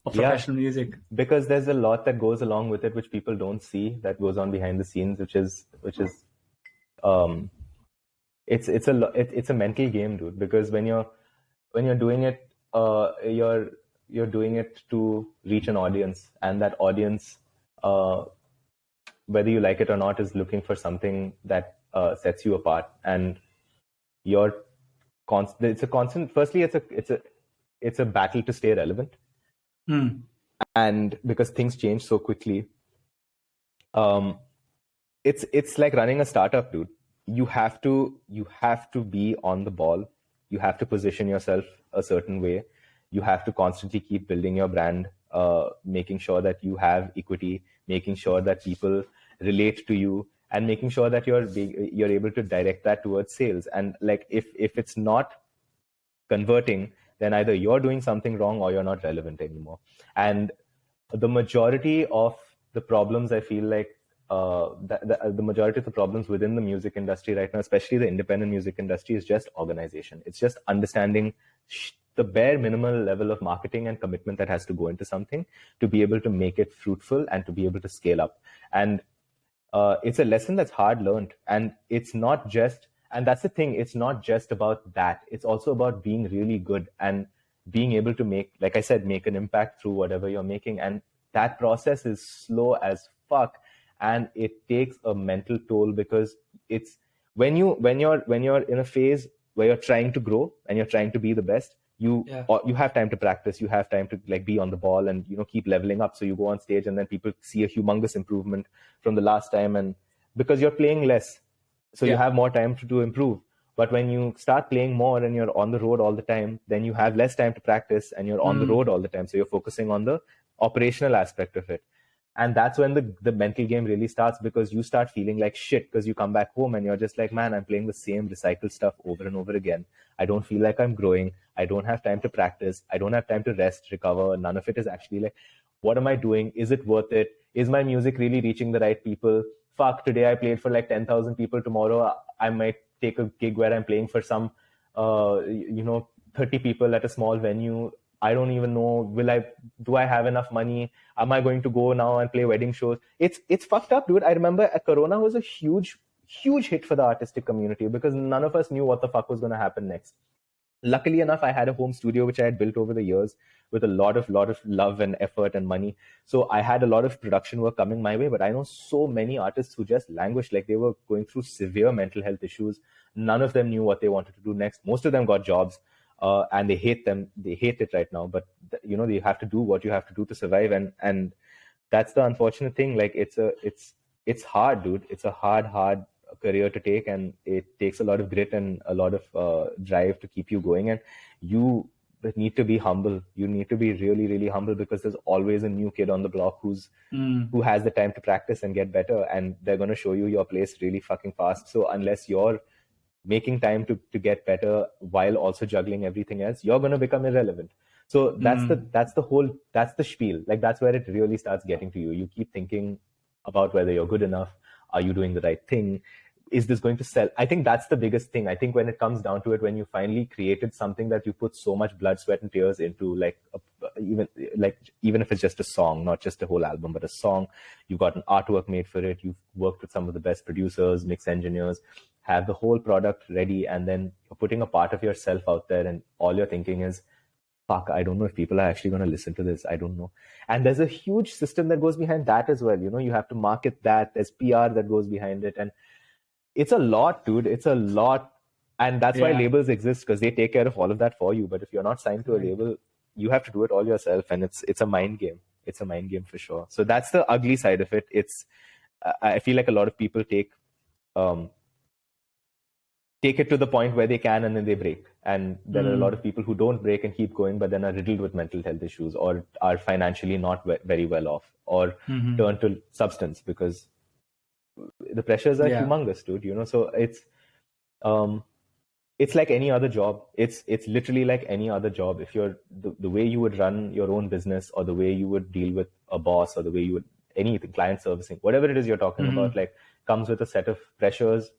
of professional music. Because there's a lot that goes along with it, which people don't see, that goes on behind the scenes, which is it's a mental game, dude. Because when you're doing it, you're doing it to reach an audience, and that audience, whether you like it or not, is looking for something that sets you apart. And it's a constant. Firstly, it's a battle to stay relevant, and because things change so quickly, it's like running a startup, dude. You have to be on the ball. You have to position yourself a certain way. You have to constantly keep building your brand, making sure that you have equity, making sure that people relate to you, and making sure that you're able to direct that towards sales. And like if it's not converting, then either you're doing something wrong or you're not relevant anymore. And the majority of the problems, I feel like, the majority of the problems within the music industry right now, especially the independent music industry, is just organization. It's just understanding the bare minimal level of marketing and commitment that has to go into something to be able to make it fruitful and to be able to scale up. And it's a lesson that's hard learned. And it's not just, and that's the thing, it's not just about that. It's also about being really good and being able to make, like I said, make an impact through whatever you're making. And that process is slow as fuck. And it takes a mental toll, because it's when you're in a phase where you're trying to grow and you're trying to be the best, you have time to practice, you have time to like be on the ball and keep leveling up. So you go on stage and then people see a humongous improvement from the last time, and because you're playing less, so you have more time to improve. But when you start playing more and you're on the road all the time, then you have less time to practice and you're on the road all the time. So you're focusing on the operational aspect of it. And that's when the mental game really starts, because you start feeling like shit because you come back home and you're just like, man, I'm playing the same recycled stuff over and over again. I don't feel like I'm growing. I don't have time to practice. I don't have time to rest, recover. None of it is actually like, what am I doing? Is it worth it? Is my music really reaching the right people? Fuck, today I played for like 10,000 people. Tomorrow I might take a gig where I'm playing for some, 30 people at a small venue. I don't even know, do I have enough money? Am I going to go now and play wedding shows? It's fucked up, dude. I remember Corona was a huge hit for the artistic community because none of us knew what the fuck was going to happen next. Luckily enough, I had a home studio which I had built over the years with a lot of love and effort and money. So I had a lot of production work coming my way, but I know so many artists who just languished, like they were going through severe mental health issues. None of them knew what they wanted to do next. Most of them got jobs. And they hate them. They hate it right now. But they have to do what you have to do to survive, and that's the unfortunate thing. Like it's hard, dude. It's a hard career to take, and it takes a lot of grit and a lot of drive to keep you going. And you need to be humble. You need to be really, really humble, because there's always a new kid on the block who has the time to practice and get better, and they're going to show you your place really fucking fast. So unless you're making time to get better while also juggling everything else, you're going to become irrelevant. So that's the spiel. Like that's where it really starts getting to you. You keep thinking about whether you're good enough. Are you doing the right thing? Is this going to sell? I think that's the biggest thing. I think when it comes down to it, when you finally created something that you put so much blood, sweat, and tears into, even if it's just a song, not just a whole album, but a song, you've got an artwork made for it. You've worked with some of the best producers, mix engineers, have the whole product ready, and then you're putting a part of yourself out there, and all you're thinking is, fuck, I don't know if people are actually going to listen to this. I don't know. And there's a huge system that goes behind that as well. You have to market that. There's PR that goes behind it. And it's a lot, dude. It's a lot. And that's why labels exist, because they take care of all of that for you. But if you're not signed to a label, you have to do it all yourself. And it's a mind game. It's a mind game for sure. So that's the ugly side of it. I feel like a lot of people take it to the point where they can, and then they break. And there are a lot of people who don't break and keep going, but then are riddled with mental health issues, or are financially not very well off, or turn to substance because the pressures are humongous, dude. You know, so it's like any other job. It's literally like any other job. If you're the way you would run your own business, or the way you would deal with a boss, or the way you would anything, client servicing, whatever it is you're talking about, like comes with a set of pressures,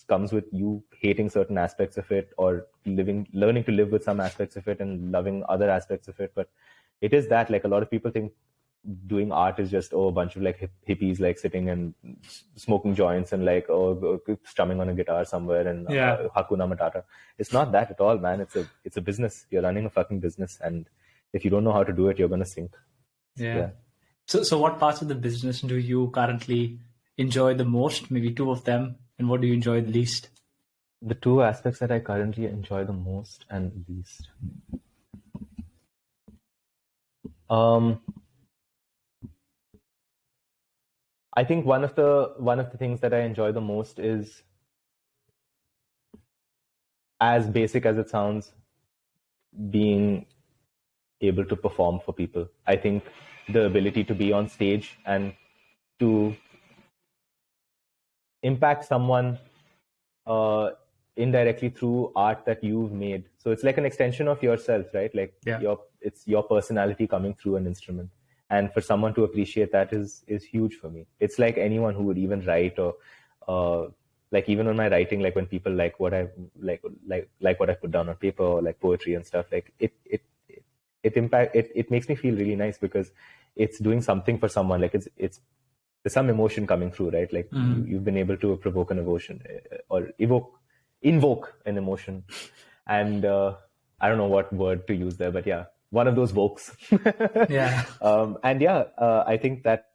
comes with you hating certain aspects of it, or learning to live with some aspects of it and loving other aspects of it. But it is that, like, a lot of people think doing art is just a bunch of like hippies like sitting and smoking joints and like strumming on a guitar somewhere and Hakuna Matata. It's not that at all, man. It's a business. You're running a fucking business, and if you don't know how to do it, you're gonna sink. Yeah. So what parts of the business do you currently enjoy the most? Maybe two of them, and what do you enjoy the least? The two aspects that I currently enjoy the most and least. I think one of the things that I enjoy the most is, as basic as it sounds, being able to perform for people. I think the ability to be on stage and to impact someone indirectly through art that you've made. So it's like an extension of yourself, right? Like it's your personality coming through an instrument. And for someone to appreciate that is huge for me. It's like anyone who would even write, or like even on my writing, like when people like what I like what I put down on paper, or like poetry and stuff, like it makes me feel really nice, because it's doing something for someone. Like there's some emotion coming through, right? Like you've been able to provoke an emotion, or invoke an emotion. And I don't know what word to use there, but yeah, one of those vokes. I think that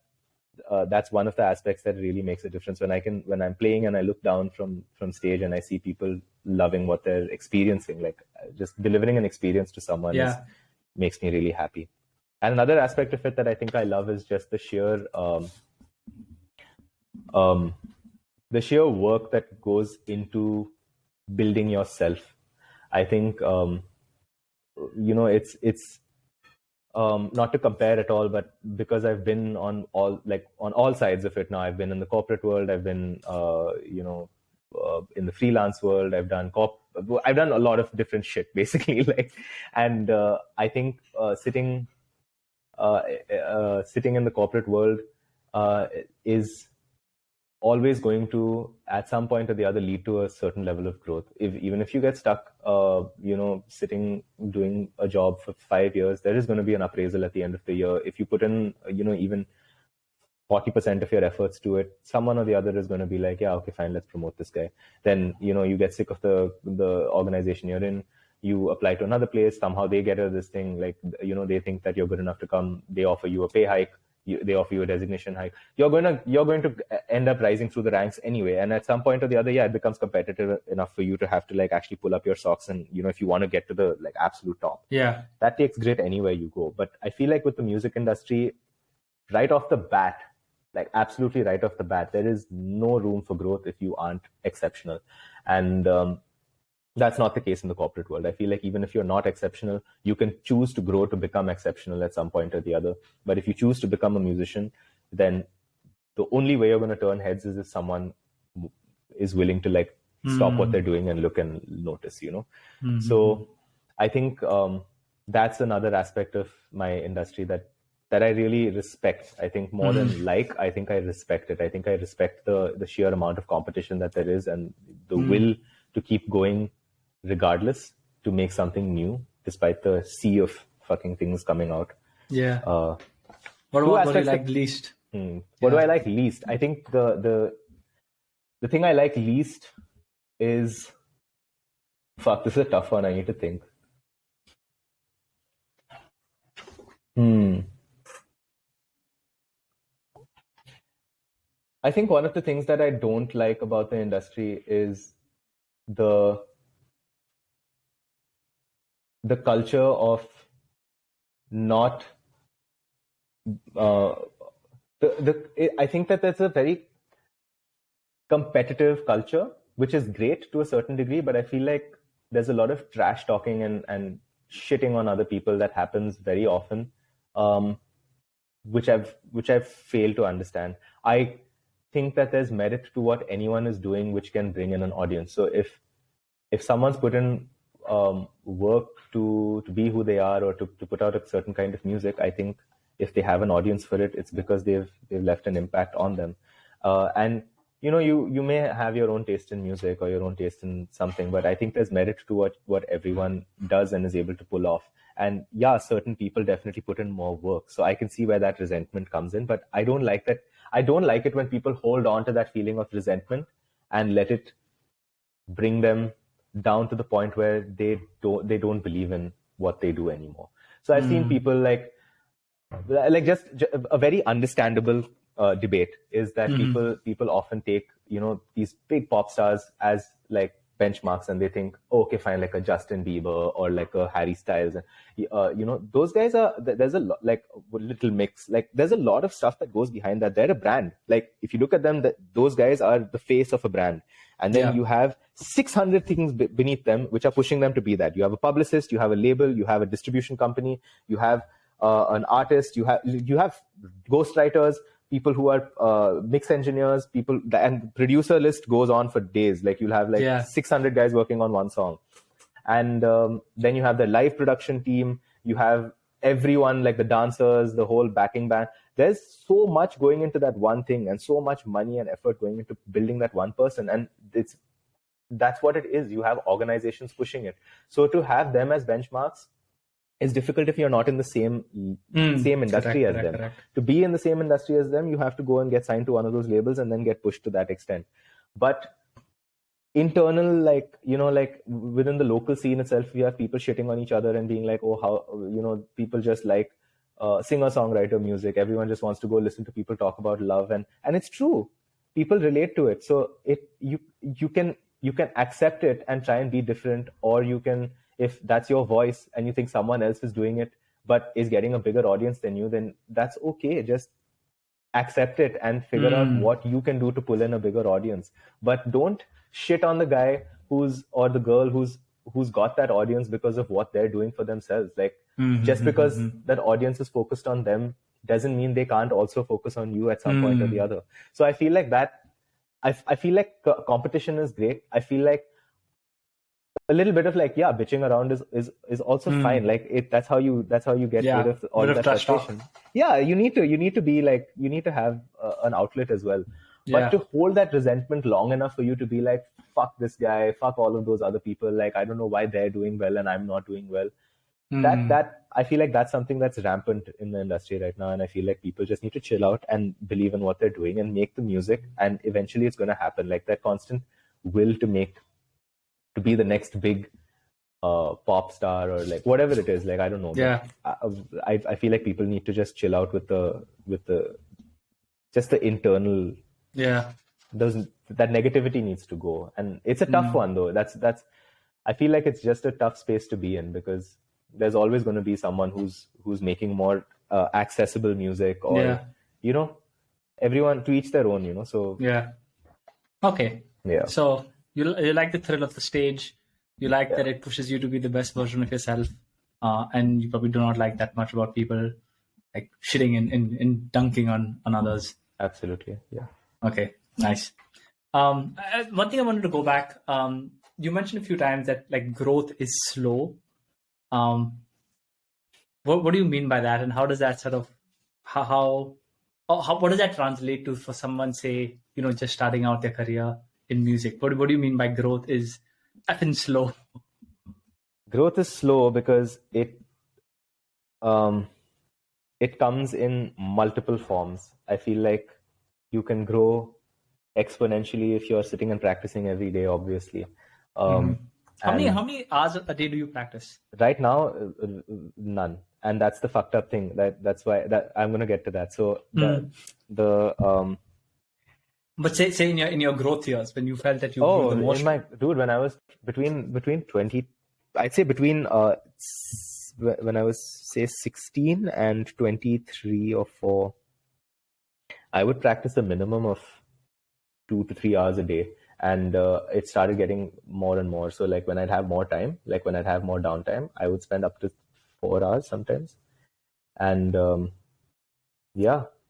that's one of the aspects that really makes a difference. When I'm playing and I look down from stage and I see people loving what they're experiencing, like just delivering an experience to someone makes me really happy. And another aspect of it that I think I love is just the sheer work that goes into building yourself. I think it's not to compare at all, but because I've been on all sides of it now. I've been in the corporate world, I've been in the freelance world, I've done a lot of different shit basically, like, and I think sitting in the corporate world is always going to, at some point or the other, lead to a certain level of growth. Even if you get stuck, sitting doing a job for 5 years, there is going to be an appraisal at the end of the year. If you put in, even 40% of your efforts to it, someone or the other is going to be like, yeah, okay, fine, let's promote this guy. Then, you get sick of the organization you're in. You apply to another place. Somehow they get this thing, like, they think that you're good enough to come. They offer you a pay hike. They offer you a designation hike. You're going to end up rising through the ranks anyway. And at some point or the other, it becomes competitive enough for you to have to like actually pull up your socks. And, if you want to get to the like absolute top, that takes grit anywhere you go. But I feel like with the music industry, right off the bat, like absolutely right off the bat, there is no room for growth if you aren't exceptional. And, that's not the case in the corporate world. I feel like even if you're not exceptional, you can choose to grow to become exceptional at some point or the other. But if you choose to become a musician, then the only way you're going to turn heads is if someone is willing to like stop what they're doing and look and notice, So I think that's another aspect of my industry that I really respect. I think more than I think I respect it. I think I respect the sheer amount of competition that there is, and the will to keep going regardless, to make something new despite the sea of fucking things coming out. What do you like least? What do I like least? I think the thing I like least is, this is a tough one. I need to think. I think one of the things that I don't like about the industry is the culture of not I think that there's a very competitive culture, which is great to a certain degree, but I feel like there's a lot of trash talking and shitting on other people that happens very often, which I've failed to understand. think that there's merit to what anyone is doing which can bring in an audience. So if someone's put in work to be who they are, or to put out a certain kind of music, I think if they have an audience for it, it's because they've left an impact on them. And you may have your own taste in music or your own taste in something, but I think there's merit to what everyone does and is able to pull off. And yeah, certain people definitely put in more work. So I can see where that resentment comes in, but I don't like that. I don't like it when people hold on to that feeling of resentment and let it bring them down to the point where they don't believe in what they do anymore. So I've seen people like just a very understandable debate is that people often take these big pop stars as like benchmarks, and they think, oh, okay, fine, like a Justin Bieber or like a Harry Styles, those guys are, there's a like little mix, like there's a lot of stuff that goes behind that. They're a brand. Like if you look at them, those guys are the face of a brand, and then you have 600 things beneath them which are pushing them to be that. You have a publicist, you have a label, you have a distribution company, you have an artist, you have ghostwriters, people who are mix engineers, and producer list goes on for days. Like you'll have 600 guys working on one song. And then you have the live production team. You have everyone, like the dancers, the whole backing band. There's so much going into that one thing, and so much money and effort going into building that one person. And that's what it is. You have organizations pushing it. So to have them as benchmarks is difficult if you're not in the same industry as them. Correct. To be in the same industry as them, you have to go and get signed to one of those labels and then get pushed to that extent. But internal, like within the local scene itself, you have people shitting on each other and being like, oh, how, people just like singer-songwriter music. Everyone just wants to go listen to people talk about love. And it's true. People relate to it. So you can accept it and try and be different, or you can, if that's your voice and you think someone else is doing it but is getting a bigger audience than you, then that's okay. Just accept it and figure out what you can do to pull in a bigger audience. But don't shit on the guy or the girl who's got that audience because of what they're doing for themselves. Like just because that audience is focused on them doesn't mean they can't also focus on you at some point or the other. So I feel like I feel like competition is great. I feel like a little bit of bitching around is also fine. Like that's how you get rid of all that frustration. Yeah, you need to be like, you need to have an outlet as well. But to hold that resentment long enough for you to be like, fuck this guy, fuck all of those other people, like I don't know why they're doing well and I'm not doing well. That I feel like that's something that's rampant in the industry right now, and I feel like people just need to chill out and believe in what they're doing and make the music, and eventually it's going to happen. Like that constant will to be the next big pop star, or like whatever it is. Like I don't know. Yeah. I feel like people need to just chill out with the internal. Yeah. That negativity needs to go, and it's a tough one though. That's. I feel like it's just a tough space to be in, because there's always going to be someone who's making more accessible music, or everyone to each their own. So yeah. Okay. Yeah. So you like the thrill of the stage. You like that it pushes you to be the best version of yourself, and you probably do not like that much about people like shitting and dunking on others. Absolutely. Yeah. Okay. Nice. One thing I wanted to go back. You mentioned a few times that like growth is slow. What do you mean by that, and how does that sort of what does that translate to for someone, say, just starting out their career in music? What do you mean by growth is effing slow? Growth is slow because it comes in multiple forms. I feel like you can grow exponentially if you're sitting and practicing every day, obviously. How many hours a day do you practice? Right now, none. And that's the fucked up thing. That's why I'm going to get to that. So but say in your growth years, when you felt that you grew the most. When I was between 20, I'd say between when I was say 16 and 23 or 4, I would practice a minimum of 2 to 3 hours a day. And it started getting more and more. So like when I'd have more time, like when I'd have more downtime, I would spend up to 4 hours sometimes. And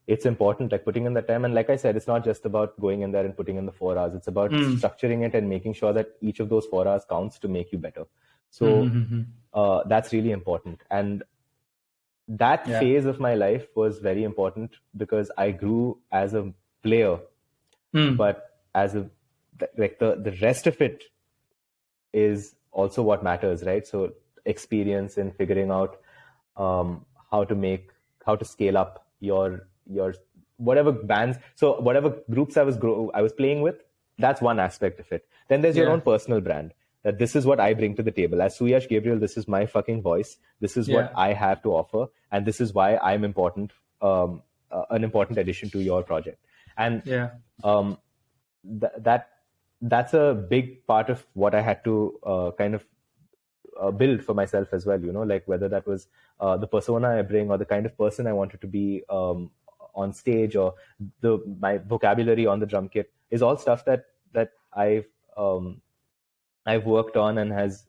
it's important, like putting in the time. And like I said, it's not just about going in there and putting in the 4 hours. It's about structuring it and making sure that each of those 4 hours counts to make you better. So that's really important. And that phase of my life was very important because I grew as a player, but as a, like the rest of it is also what matters, right? So experience in figuring out how to scale up your whatever bands. So whatever groups I was playing with, that's one aspect of it. Then there's your own personal brand. That this is what I bring to the table. As Suyash Gabriel, this is my fucking voice. This is what I have to offer. And this is why I'm important, an important addition to your project. And that's a big part of what I had to kind of build for myself as well, you know, like whether that was the persona I bring or the kind of person I wanted to be on stage, or my vocabulary on the drum kit is all stuff that I've worked on and has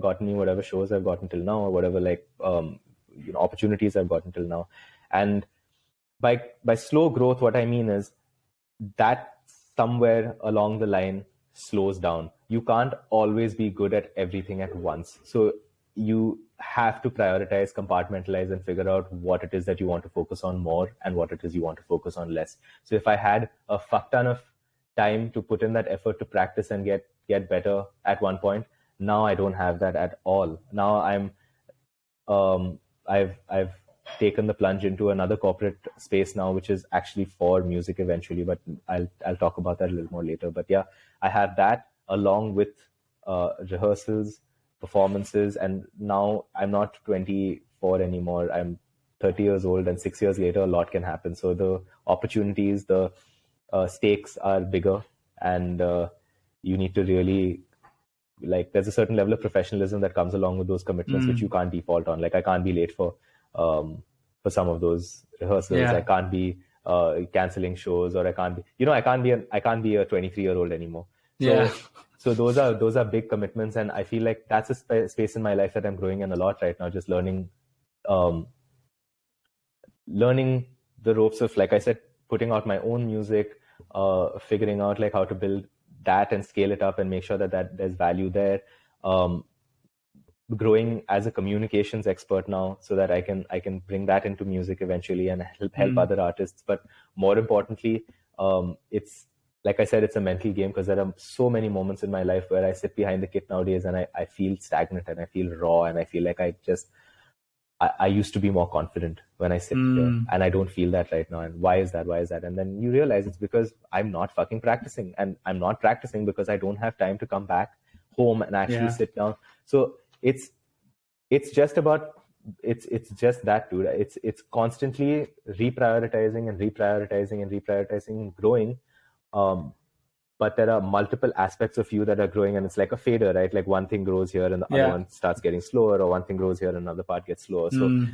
gotten me whatever shows I've gotten till now, or whatever opportunities I've gotten till now. And by slow growth, what I mean is that somewhere along the line slows down. You can't always be good at everything at once. So you have to prioritize, compartmentalize, and figure out what it is that you want to focus on more and what it is you want to focus on less. So if I had a fuck ton of time to put in that effort to practice and get better at one point, now I don't have that at all. Now I've taken the plunge into another corporate space now, which is actually for music eventually, but I'll talk about that a little more later. But yeah, I have that along with rehearsals, performances, and now I'm not 24 anymore. I'm 30 years old, and 6 years later, a lot can happen. So the opportunities, the stakes are bigger, and you need to really, like, there's a certain level of professionalism that comes along with those commitments, which you can't default on. Like, I can't be late for some of those rehearsals. I can't be canceling shows, or I can't be a 23-year-old anymore. So those are big commitments, and I feel like that's a space in my life that I'm growing in a lot right now. Just learning the ropes of, like I said, putting out my own music, figuring out like how to build that and scale it up and make sure that there's value there. Growing as a communications expert now, so that I can bring that into music eventually and help other artists. But more importantly, it's, like I said, it's a mental game, because there are so many moments in my life where I sit behind the kit nowadays and I feel stagnant and I feel raw and I feel like I used to be more confident when I sit here, and I don't feel that right now. And why is that? And then you realize it's because I'm not fucking practicing, and I'm not practicing because I don't have time to come back home and actually sit down. So it's just that, dude. It's constantly reprioritizing and growing. But there are multiple aspects of you that are growing, and it's like a fader, right? Like one thing grows here and the other one starts getting slower, or one thing grows here and another part gets slower. So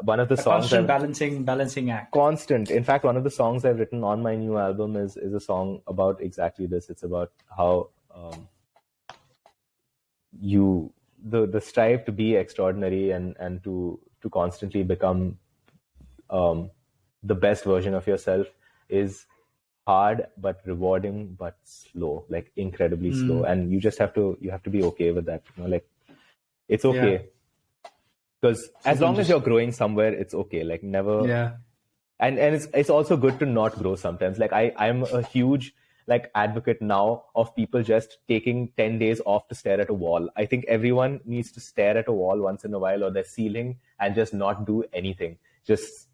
one of the songs, constant balancing act. Constant. In fact, one of the songs I've written on my new album is a song about exactly this. It's about how the strive to be extraordinary and to constantly become the best version of yourself is hard but rewarding but slow, like incredibly slow. And you just have to be okay with that, you know, like it's okay, because as long as you're growing somewhere, it's okay. Like never and it's also good to not grow sometimes. Like I'm a huge like advocate now of people just taking 10 days off to stare at a wall. I think everyone needs to stare at a wall once in a while, or their ceiling, and just not do anything. It's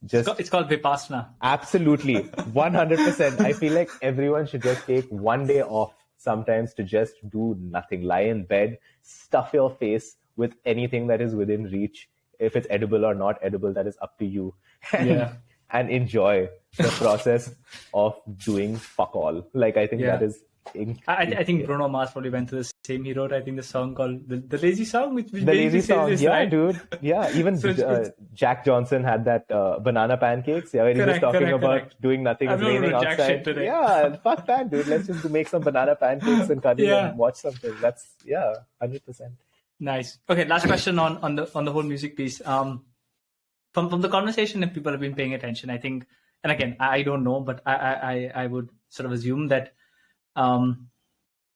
called Vipassana. Absolutely. 100%. I feel like everyone should just take one day off sometimes to just do nothing. Lie in bed, stuff your face with anything that is within reach. If it's edible or not edible, that is up to you. And enjoy the process of doing fuck all. Like, I think that is... I think Bruno Mars probably went through the same. He wrote, I think, the song called The Lazy Song, which The Lazy Song, this, yeah, right? dude. Yeah, even Jack Johnson had that banana pancakes. Yeah, where he was talking about doing nothing and raining outside. Yeah, fuck that, dude. Let's just make some banana pancakes and cuddle and watch something. That's, 100%. Nice. Okay, last question on the whole music piece. from the conversation, if people have been paying attention, I think, and again, I don't know, but I would sort of assume that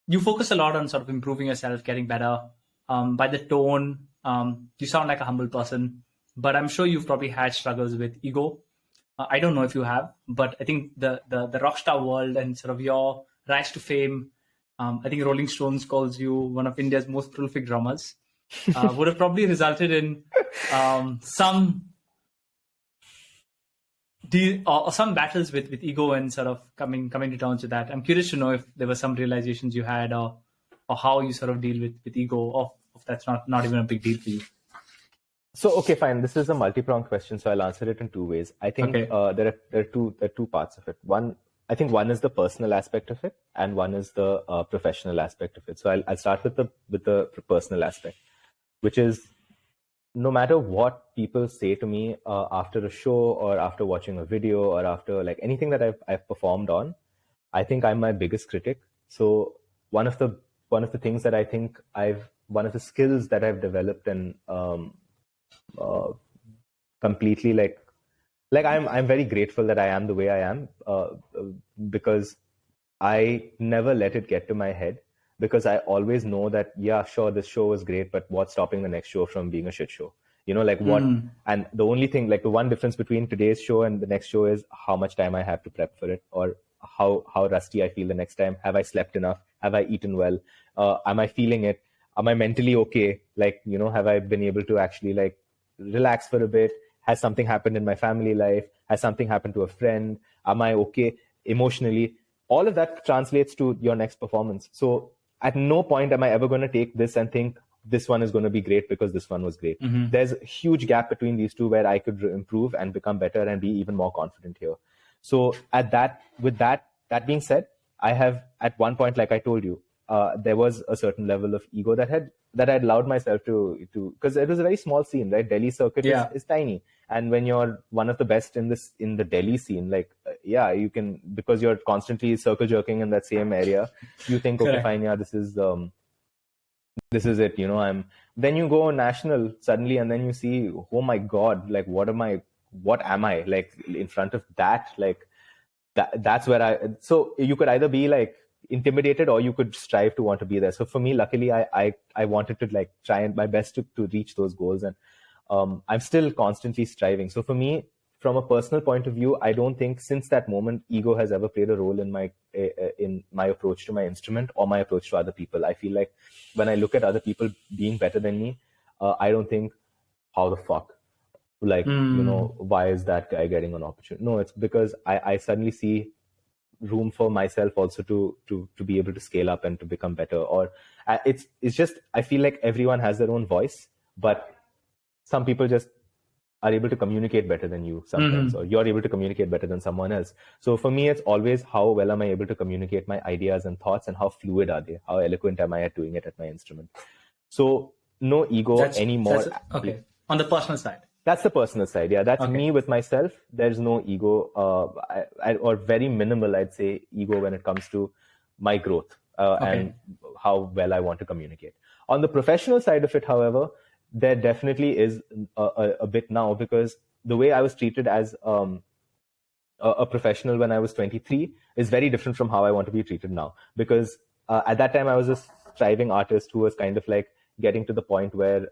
you focus a lot on sort of improving yourself, getting better. By the tone, you sound like a humble person, but I'm sure you've probably had struggles with ego. I don't know if you have, but I think the rockstar world and sort of your rise to fame, I think Rolling Stones calls you one of India's most prolific drummers, would have probably resulted in some some battles with ego and sort of coming to terms with that. I'm curious to know if there were some realizations you had, or how you sort of deal with ego, or if that's not even a big deal for you. So, okay, fine. This is a multi-pronged question, so I'll answer it in two ways. I think there are two parts of it. I think one is the personal aspect of it, and one is the professional aspect of it. So I'll start with the personal aspect, which is, no matter what people say to me after a show or after watching a video or after like anything that I've performed on, I think I'm my biggest critic. So one of the things that I think one of the skills that I've developed and completely like I'm very grateful that I am the way I am, because I never let it get to my head, because I always know that, yeah, sure, this show was great, but what's stopping the next show from being a shit show? You know, like what? And the only thing, like the one difference between today's show and the next show is how much time I have to prep for it, or how rusty I feel the next time. Have I slept enough? Have I eaten well? Am I feeling it? Am I mentally okay? Like, you know, have I been able to actually like relax for a bit? Has something happened in my family life? Has something happened to a friend? Am I okay emotionally? All of that translates to your next performance. So at no point am I ever going to take this and think this one is going to be great because this one was great. There's a huge gap between these two where I could improve and become better and be even more confident here. So with that being said, I have at one point, like I told you, there was a certain level of ego that I'd allowed myself to, because it was a very small scene, right? Delhi circuit is tiny. And when you're one of the best in the Delhi scene, like, you can, because you're constantly circle jerking in that same area, you think, okay, fine, this is it, you know, then you go national suddenly and then you see, oh my God, like, what am I like in front of that? Like that's where so you could either be like intimidated or you could strive to want to be there. So for me, luckily, I wanted to like try my best to reach those goals, and I'm still constantly striving. So for me, from a personal point of view, I don't think since that moment ego has ever played a role in my approach to my instrument or my approach to other people. I feel like when I look at other people being better than me, I don't think, how the fuck, like, you know, why is that guy getting an opportunity? No, it's because I suddenly see room for myself also to be able to scale up and to become better. Or it's just, I feel like everyone has their own voice, but some people just are able to communicate better than you sometimes, or you're able to communicate better than someone else. So for me, it's always how well am I able to communicate my ideas and thoughts, and how fluid are they? How eloquent am I at doing it at my instrument? So no ego anymore. Okay. On the personal side. That's the personal side. Yeah, that's me with myself. There's no ego, or very minimal, I'd say, ego when it comes to my growth and how well I want to communicate. On the professional side of it, however, there definitely is a bit now, because the way I was treated as a professional when I was 23 is very different from how I want to be treated now. Because at that time, I was a striving artist who was kind of like getting to the point where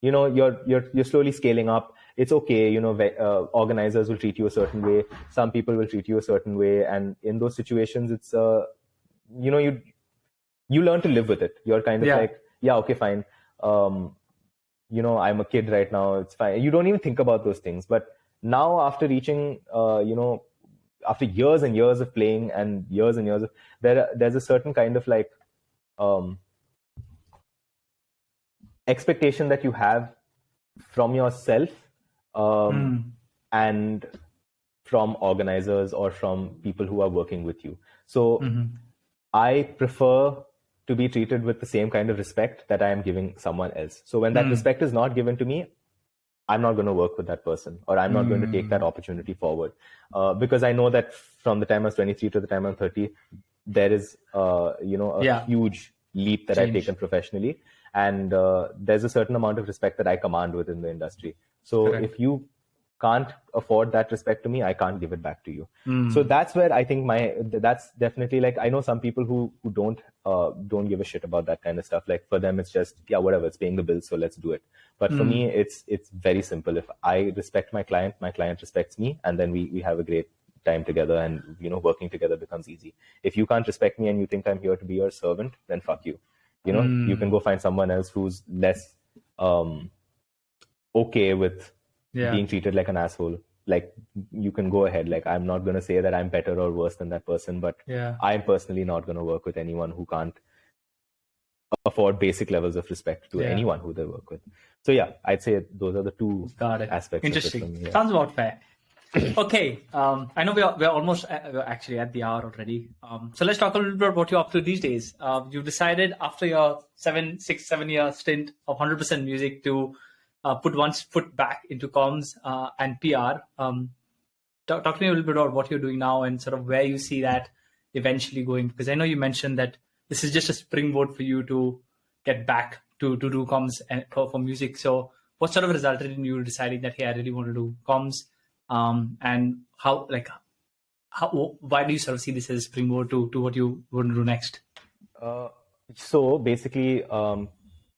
you know, you're slowly scaling up. It's okay, you know, organizers will treat you a certain way. Some people will treat you a certain way, and in those situations, it's you know, you learn to live with it. You're kind of like, okay, fine. You know, I'm a kid right now. It's fine. You don't even think about those things. But now, after reaching, you know, after years and years of playing and years of, there's a certain kind of like expectation that you have from yourself and from organizers or from people who are working with you. So I prefer to be treated with the same kind of respect that I am giving someone else. So when that respect is not given to me, I'm not going to work with that person, or I'm not going to take that opportunity forward. Because I know that from the time I was 23 to the time I'm 30, there is, you know, a huge leap that I've taken professionally. And there's a certain amount of respect that I command within the industry. So Correct. if you can't afford that respect to me, I can't give it back to you. So that's where I think that's definitely like, I know some people who don't give a shit about that kind of stuff. Like for them, it's just, yeah, whatever, it's paying the bills, so let's do it. But for me, it's very simple. If I respect my client respects me, and then we have a great time together, and working together becomes easy. If you can't respect me and you think I'm here to be your servant, then fuck you. You can go find someone else who's less okay with being treated like an asshole. Like, you can go ahead. Like, I'm not going to say that I'm better or worse than that person, but I'm personally not going to work with anyone who can't afford basic levels of respect to anyone who they work with. So yeah, I'd say those are the two aspects. Interesting. Of it for me, Sounds about fair. Okay, I know we're almost we're actually at the hour already. So let's talk a little bit about what you're up to these days. You've decided after your 7-year stint of 100% music to put one foot back into comms and PR. Talk to me a little bit about what you're doing now and sort of where you see that eventually going. Because I know you mentioned that this is just a springboard for you to get back to do comms and for music. So what sort of resulted in you deciding that, hey, I really want to do comms? And why do you sort of see this as a springboard to what you want to do next? So basically,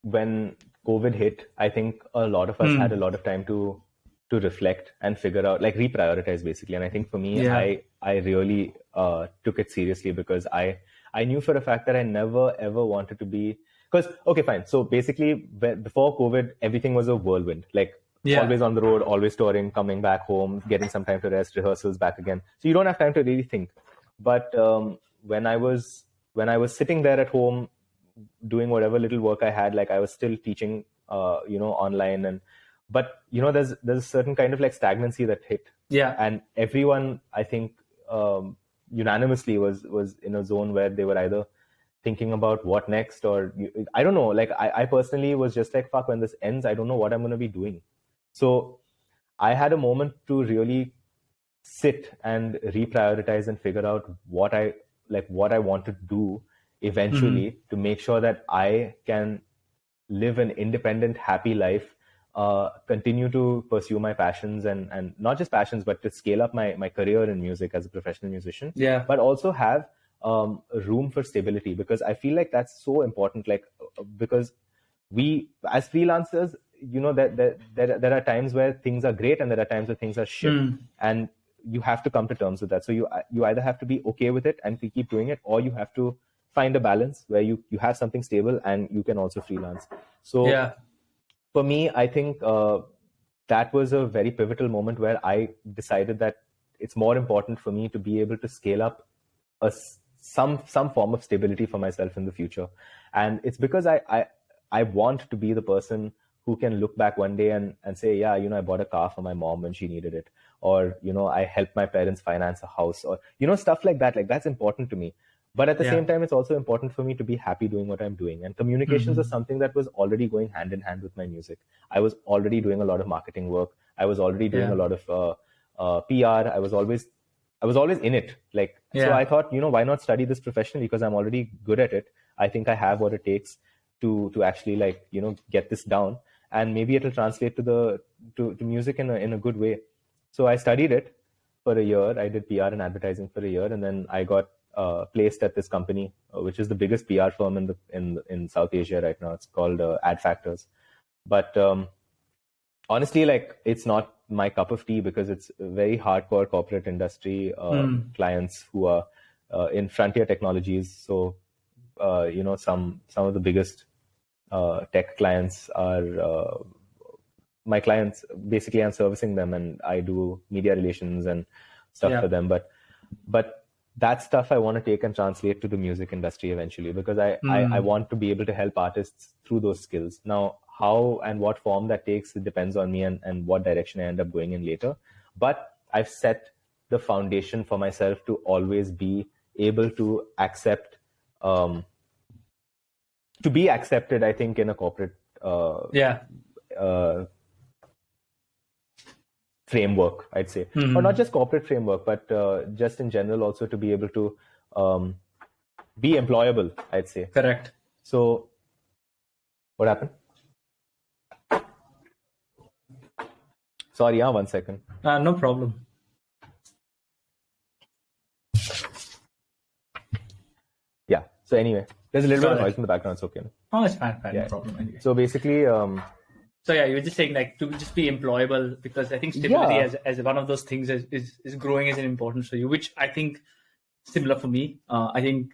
when COVID hit, I think a lot of us had a lot of time to reflect and figure out, like, reprioritize basically. And I think for me, I really took it seriously, because I knew for a fact that I never ever wanted to be, because, okay, fine. So basically, before COVID, everything was a whirlwind. Like, always on the road, always touring, coming back home, getting some time to rest, rehearsals, back again. So you don't have time to really think. But when I was sitting there at home doing whatever little work I had, like, I was still teaching, online, but there's a certain kind of like stagnancy that hit. Yeah. And everyone, I think, unanimously was in a zone where they were either thinking about what next, or I don't know. Like, I personally was just like, fuck, when this ends, I don't know what I'm going to be doing. So I had a moment to really sit and reprioritize and figure out what I want to do eventually, to make sure that I can live an independent, happy life, continue to pursue my passions, and not just passions, but to scale up my career in music as a professional musician. Yeah. But also have room for stability, because I feel like that's so important. Like, because we, as freelancers, there are times where things are great and there are times where things are shit, and you have to come to terms with that. So you either have to be okay with it and keep doing it, or you have to find a balance where you have something stable and you can also freelance. So for me, I think that was a very pivotal moment where I decided that it's more important for me to be able to scale up some form of stability for myself in the future. And it's because I want to be the person who can look back one day and say, yeah, I bought a car for my mom when she needed it, or, I helped my parents finance a house, or, stuff like that. Like, that's important to me. But at the same time, it's also important for me to be happy doing what I'm doing. And communications was something that was already going hand in hand with my music. I was already doing a lot of marketing work. I was already doing a lot of PR. I was always in it. Like, so I thought, why not study this professionally? Because I'm already good at it. I think I have what it takes to actually, like, get this down, and maybe it'll translate to music in a good way. So I studied it for a year. I did PR and advertising for a year, and then I got placed at this company, which is the biggest PR firm in South Asia right now. It's called Ad Factors. But honestly, like, it's not my cup of tea, because it's a very hardcore corporate industry, clients who are in frontier technologies. So some of the biggest tech clients are my clients. Basically, I'm servicing them, and I do media relations and stuff for them. But that stuff I want to take and translate to the music industry eventually, because I want to be able to help artists through those skills. Now, how and what form that takes, it depends on me and what direction I end up going in later. But I've set the foundation for myself to always be able to accept, to be accepted, I think, in a corporate framework, I'd say. Or not just corporate framework, but just in general also, to be able to be employable, I'd say. Correct. So what happened? Sorry, 1 second. No problem. Yeah. So anyway, there's a little bit of noise in the background. It's okay. Oh, it's fine. No problem. Anyway. So basically, so yeah, you were just saying like to just be employable, because I think stability as one of those things is growing as an importance for you, which I think similar for me. I think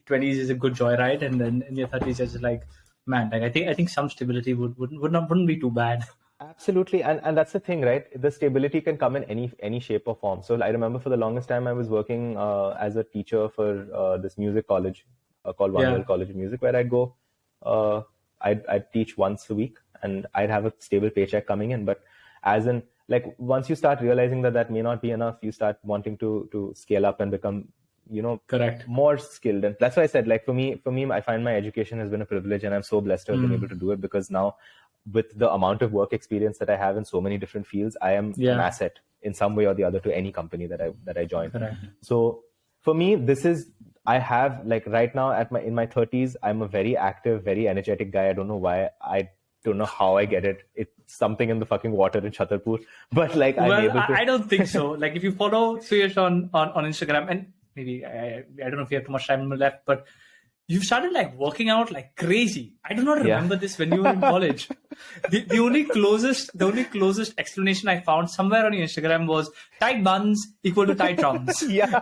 20s is a good joyride, and then in your 30s it's like, man, like I think some stability wouldn't be too bad. Absolutely, and that's the thing, right? The stability can come in any shape or form. So I remember for the longest time I was working as a teacher for this music college called Vanderbilt College of Music, where I'd go. I'd teach once a week, and I'd have a stable paycheck coming in. But as in, like, once you start realizing that may not be enough, you start wanting to scale up and become, correct, more skilled. And that's why I said, like, for me, I find my education has been a privilege, and I'm so blessed to have been able to do it, because now, with the amount of work experience that I have in so many different fields, I am an asset in some way or the other to any company that I join. Correct. So for me, I have, like, right now in my 30s, I'm a very active, very energetic guy. I don't know why. I don't know how I get it. It's something in the fucking water in Chhatarpur. But like, I'm able to... I don't think so. Like, if you follow Suyash on Instagram, and maybe I don't know if you have too much time left, but you started like working out like crazy. I do not remember this when you were in college. The only closest explanation I found somewhere on your Instagram was tight buns equal to tight drums. Yeah.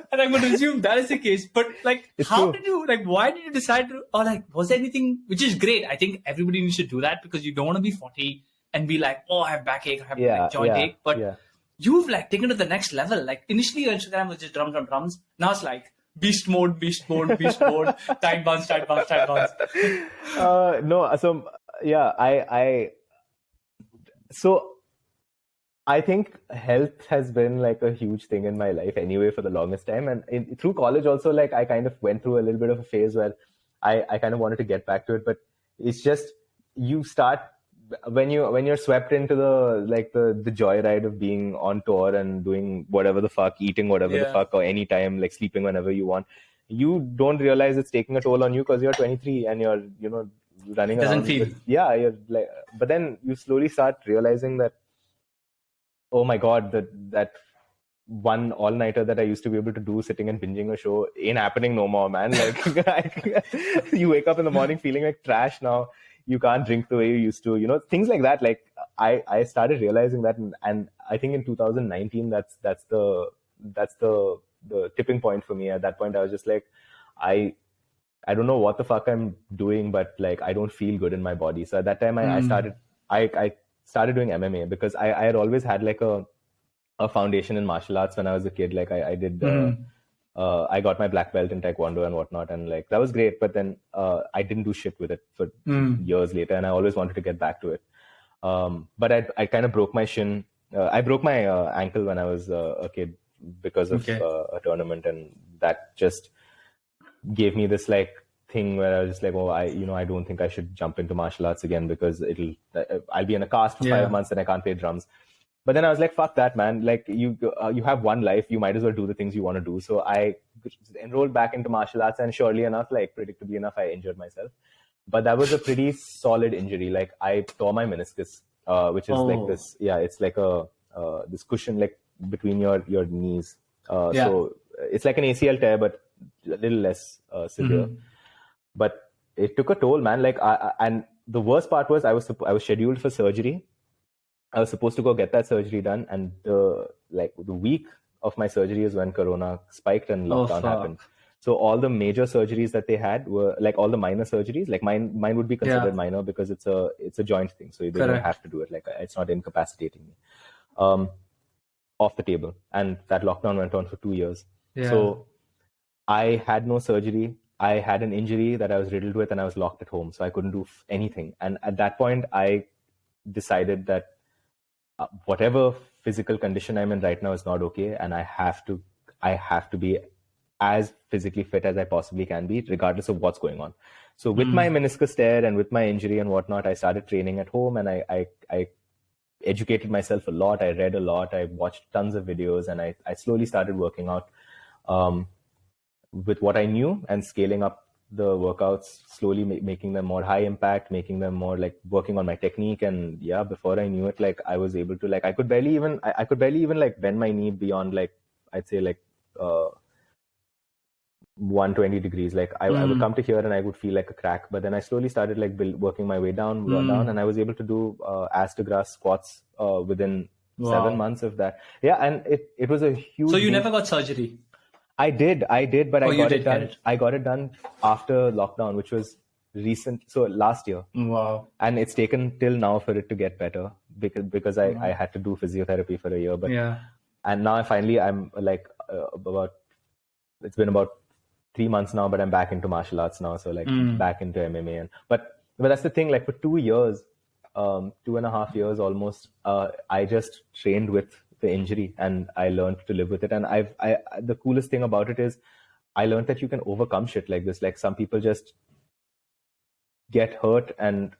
And I'm going to assume that is the case. But like, why did you decide to, or like, was there anything, which is great. I think everybody needs to do that, because you don't want to be 40 and be like, oh, I have backache, I have like joint ache. But you've like taken it to the next level. Like, initially your Instagram was just drums on drums. Now it's like, beast mode, tight buns. No, so yeah, I think health has been like a huge thing in my life anyway for the longest time, and through college also, like, I kind of went through a little bit of a phase where I kind of wanted to get back to it, but it's just, you start when you're swept into the joyride of being on tour and doing whatever the fuck, eating whatever the fuck, or anytime, like sleeping whenever you want, you don't realize it's taking a toll on you because you're 23 and you're running around. Doesn't feel. You're like, but then you slowly start realizing that, oh my god, that one all-nighter that I used to be able to do sitting and binging a show ain't happening no more, man. Like, you wake up in the morning feeling like trash now. You can't drink the way you used to, things like that. Like, I started realizing that, and I think in 2019, that's the tipping point for me. At that point, I was just like, I don't know what the fuck I'm doing, but like, I don't feel good in my body. So at that time, I started doing MMA, because I had always had like a foundation in martial arts when I was a kid. Like, I did. I got my black belt in Taekwondo and whatnot, and like, that was great. But then I didn't do shit with it for years later, and I always wanted to get back to it. But I kind of broke my shin. I broke my ankle when I was a kid because of a tournament, and that just gave me this like thing where I was just like, oh, I don't think I should jump into martial arts again, because I'll be in a cast for 5 months and I can't play drums. But then I was like, fuck that, man. Like, you have one life, you might as well do the things you want to do. So I enrolled back into martial arts, and surely enough, like, predictably enough, I injured myself. But that was a pretty solid injury. Like, I tore my meniscus, which is like this, it's like this cushion, like, between your knees. So it's like an ACL tear, but a little less severe. But it took a toll, man. Like, and the worst part was I was scheduled for surgery. I was supposed to go get that surgery done, and the week of my surgery is when Corona spiked and lockdown happened. So all the major surgeries that they had were like all the minor surgeries. Like mine would be considered minor because it's a joint thing, so they don't have to do it. Like, it's not incapacitating me off the table. And that lockdown went on for 2 years. Yeah. So I had no surgery. I had an injury that I was riddled with, and I was locked at home, so I couldn't do anything. And at that point, I decided that whatever physical condition I'm in right now is not okay, and I have to be as physically fit as I possibly can be, regardless of what's going on. So with my meniscus tear and with my injury and whatnot, I started training at home, and I educated myself a lot. I read a lot. I watched tons of videos, and I slowly started working out with what I knew and scaling up the workouts, slowly making them more high impact, making them more like working on my technique. And yeah, before I knew it, like I was able to like, I could barely even like bend my knee beyond like, I'd say like 120 degrees. Like I would come to here and I would feel like a crack, but then I slowly started like working my way down, and I was able to do ass to grass squats within 7 months of that. Yeah, and it was a huge. So you never got surgery? I did, but I got it done. I got it done after lockdown, which was recent. So last year. Wow. And it's taken till now for it to get better because I had to do physiotherapy for a year. But and now I'm like it's been about 3 months now, but I'm back into martial arts now. So like back into MMA. But that's the thing, like for 2 years, 2.5 years almost, I just trained with the injury and I learned to live with it. And the coolest thing about it is I learned that you can overcome shit like this. Like some people just get hurt and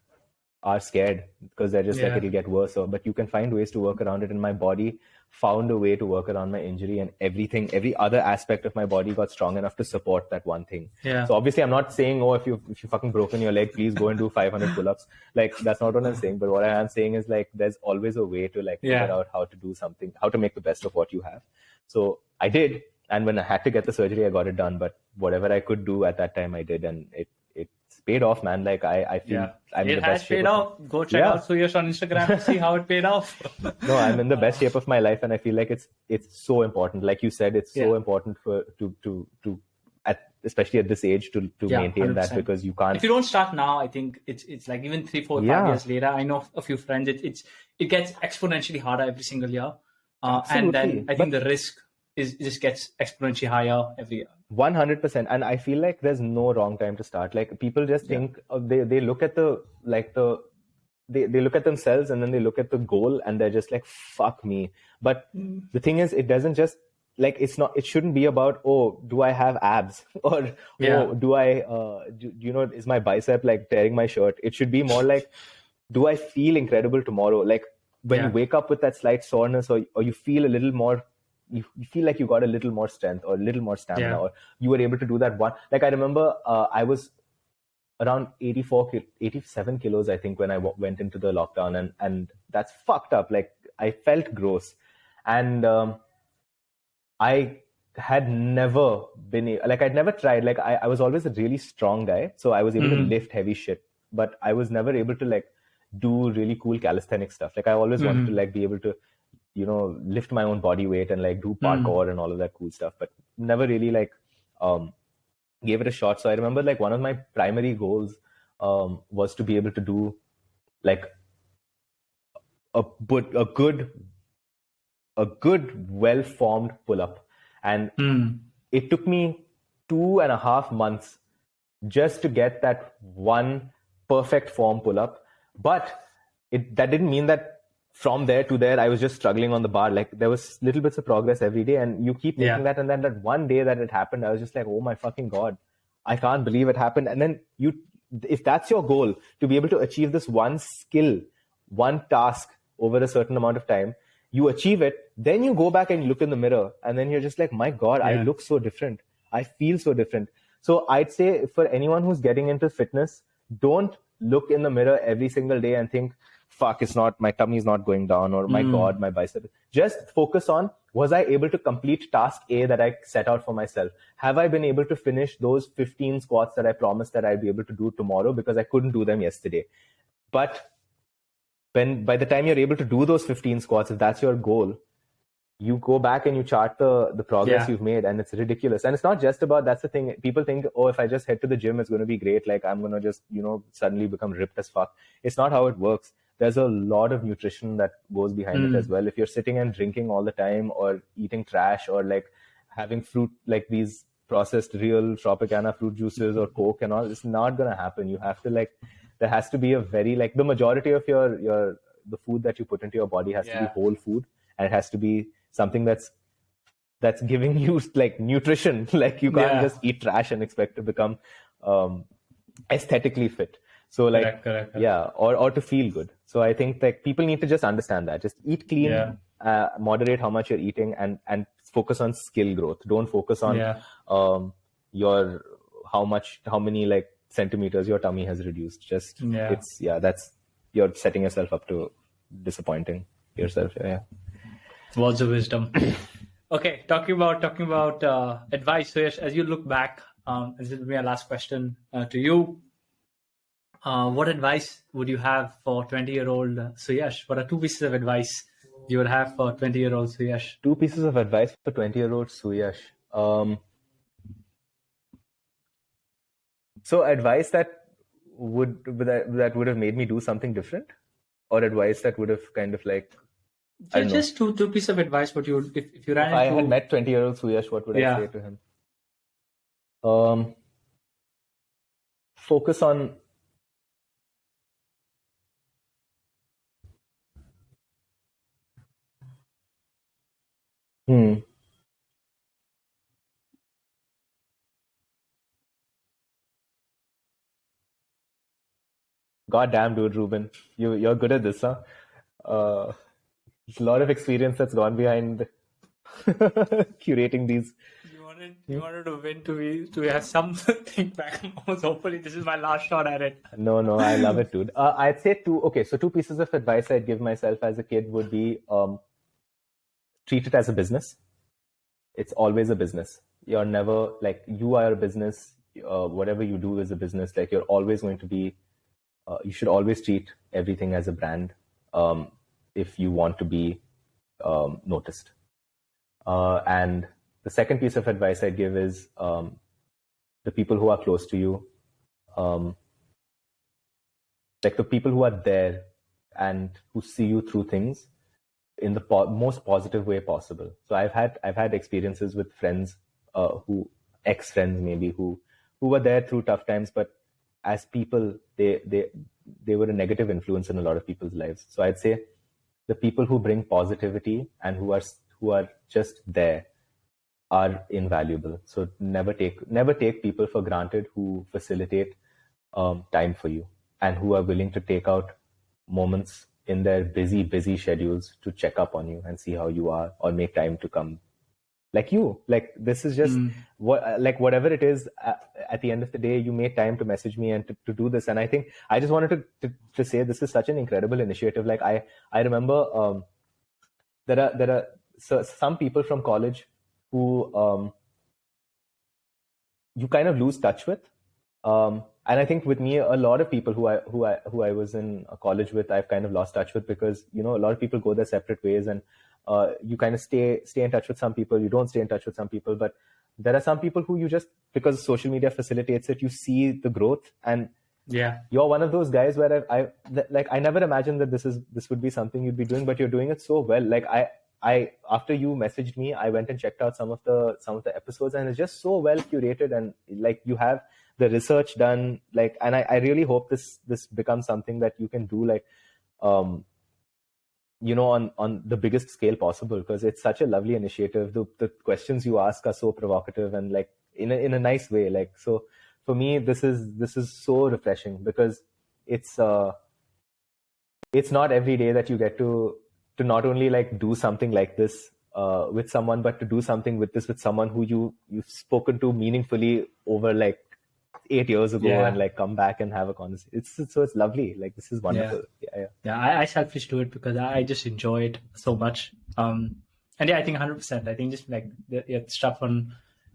are scared because they're just like, it'll get worse. But you can find ways to work around it. And my body found a way to work around my injury, and every other aspect of my body got strong enough to support that one thing. Yeah. So obviously I'm not saying, oh, if you fucking broken your leg, please go and do 500 pull-ups. Like that's not what I'm saying. But what I am saying is like, there's always a way to like figure out how to do something, how to make the best of what you have. So I did. And when I had to get the surgery, I got it done. But whatever I could do at that time, I did. And it's paid off, man. Like I feel I'm in the best shape. It has paid off. Go check out Suyash on Instagram and see how it paid off. No, I'm in the best shape of my life, and I feel like it's so important. Like you said, it's so important especially at this age to maintain 100%. That, because you can't. If you don't start now, I think it's like even 3, 4, 5 years later. I know a few friends. It gets exponentially harder every single year, and then I think the risk just gets exponentially higher every year. 100%. And I feel like there's no wrong time to start. Like people just think they look at they look at themselves and then they look at the goal and they're just like, fuck me. But the thing is, it doesn't just like, it shouldn't be about, oh, do I have abs or oh, do I, is my bicep like tearing my shirt? It should be more like, do I feel incredible tomorrow? Like when you wake up with that slight soreness or you feel a little more, you feel like you got a little more strength or a little more stamina, or you were able to do that one. Like I remember I was around 87 kilos, I think, when I went into the lockdown, and that's fucked up. Like I felt gross, and I had never been like, I'd never tried. Like I was always a really strong guy, so I was able to lift heavy shit, but I was never able to like do really cool calisthenic stuff. Like I always wanted to like be able to, lift my own body weight and like do parkour and all of that cool stuff, but never really like gave it a shot. So I remember like one of my primary goals was to be able to do like a good well-formed pull-up. And it took me 2.5 months just to get that one perfect form pull-up. But that didn't mean that from there to there, I was just struggling on the bar. Like there was little bits of progress every day, and you keep making that. And then that one day that it happened, I was just like, oh my fucking God, I can't believe it happened. And then if that's your goal, to be able to achieve this one skill, one task over a certain amount of time, you achieve it, then you go back and you look in the mirror, and then you're just like, my God, I look so different. I feel so different. So I'd say for anyone who's getting into fitness, don't look in the mirror every single day and think, fuck, my tummy's not going down, or my God, my bicep. Just focus on, was I able to complete task A that I set out for myself? Have I been able to finish those 15 squats that I promised that I'd be able to do tomorrow because I couldn't do them yesterday? But by the time you're able to do those 15 squats, if that's your goal, you go back and you chart the progress you've made, and it's ridiculous. And it's not just about, that's the thing. People think, oh, if I just head to the gym, it's going to be great. Like I'm going to just, suddenly become ripped as fuck. It's not how it works. There's a lot of nutrition that goes behind it as well. If you're sitting and drinking all the time, or eating trash, or like having fruit, like these processed real Tropicana fruit juices or Coke and all, it's not going to happen. You have to like, there has to be a very, like the majority of the food that you put into your body has to be whole food, and it has to be something that's giving you like nutrition. Like you can't just eat trash and expect to become aesthetically fit. So like, correct. Or to feel good. So I think like people need to just understand that. Just eat clean, moderate how much you're eating, and focus on skill growth. Don't focus on how many like centimeters your tummy has reduced. Just Yeah. that's you're setting yourself up to disappointing yourself. Yeah. Words of wisdom. Okay, talking about advice. So yes, as you look back, this will be our last question to you. What advice would you have for 20-year-old Suyash? What are 2 pieces of advice you would have for 20-year-old Suyash? 2 pieces of advice for 20-year-old Suyash. So advice that would have made me do something different, or advice that would have kind of like just two pieces of advice. What you would, if you ran if I had met 20-year-old Suyash, what would I say to him? Focus on God damn, dude, Ruben, you're good at this, huh? There's a lot of experience that's gone behind curating these. You wanted to win to have something back. Hopefully, this is my last shot at it. No, I love it, dude. I'd say 2. Okay, so 2 pieces of advice I'd give myself as a kid would be treat it as a business. It's always a business. You're never like you are a business. Whatever you do is a business. Like you're always going to be. You should always treat everything as a brand if you want to be noticed. And the second piece of advice I'd give is the people who are close to you, like the people who are there and who see you through things in the most positive way possible. So I've had experiences with friends who ex-friends maybe who were there through tough times, but as people they were a negative influence in a lot of people's lives. So I'd say the people who bring positivity and who are just there are invaluable. So never take people for granted who facilitate time for you and who are willing to take out moments in their busy schedules to check up on you and see how you are or make time to come. Like you, like this is just whatever it is. At the end of the day, you made time to message me and to do this. And I think I just wanted to say this is such an incredible initiative. Like I remember there are some people from college who you kind of lose touch with. And I think with me, a lot of people who I was in college with, I've kind of lost touch with because, a lot of people go their separate ways and you kind of stay in touch with some people, you don't stay in touch with some people, but there are some people who you just, because social media facilitates it, you see the growth. And you're one of those guys where I never imagined that this would be something you'd be doing, but you're doing it so well. Like I after you messaged me, I went and checked out some of the episodes, and it's just so well curated, and like you have the research done, like, and I really hope this becomes something that you can do, like, on the biggest scale possible, because it's such a lovely initiative. The questions you ask are so provocative and like in a nice way. Like, so for me, this is so refreshing because it's not every day that you get to not only like do something like this with someone, but to do something with someone who you've spoken to meaningfully over like 8 years ago and like come back and have a conversation. It's lovely. Like, this is wonderful. I selfishly do it because I just enjoy it so much. And yeah, I think 100%. I think just like the stuff on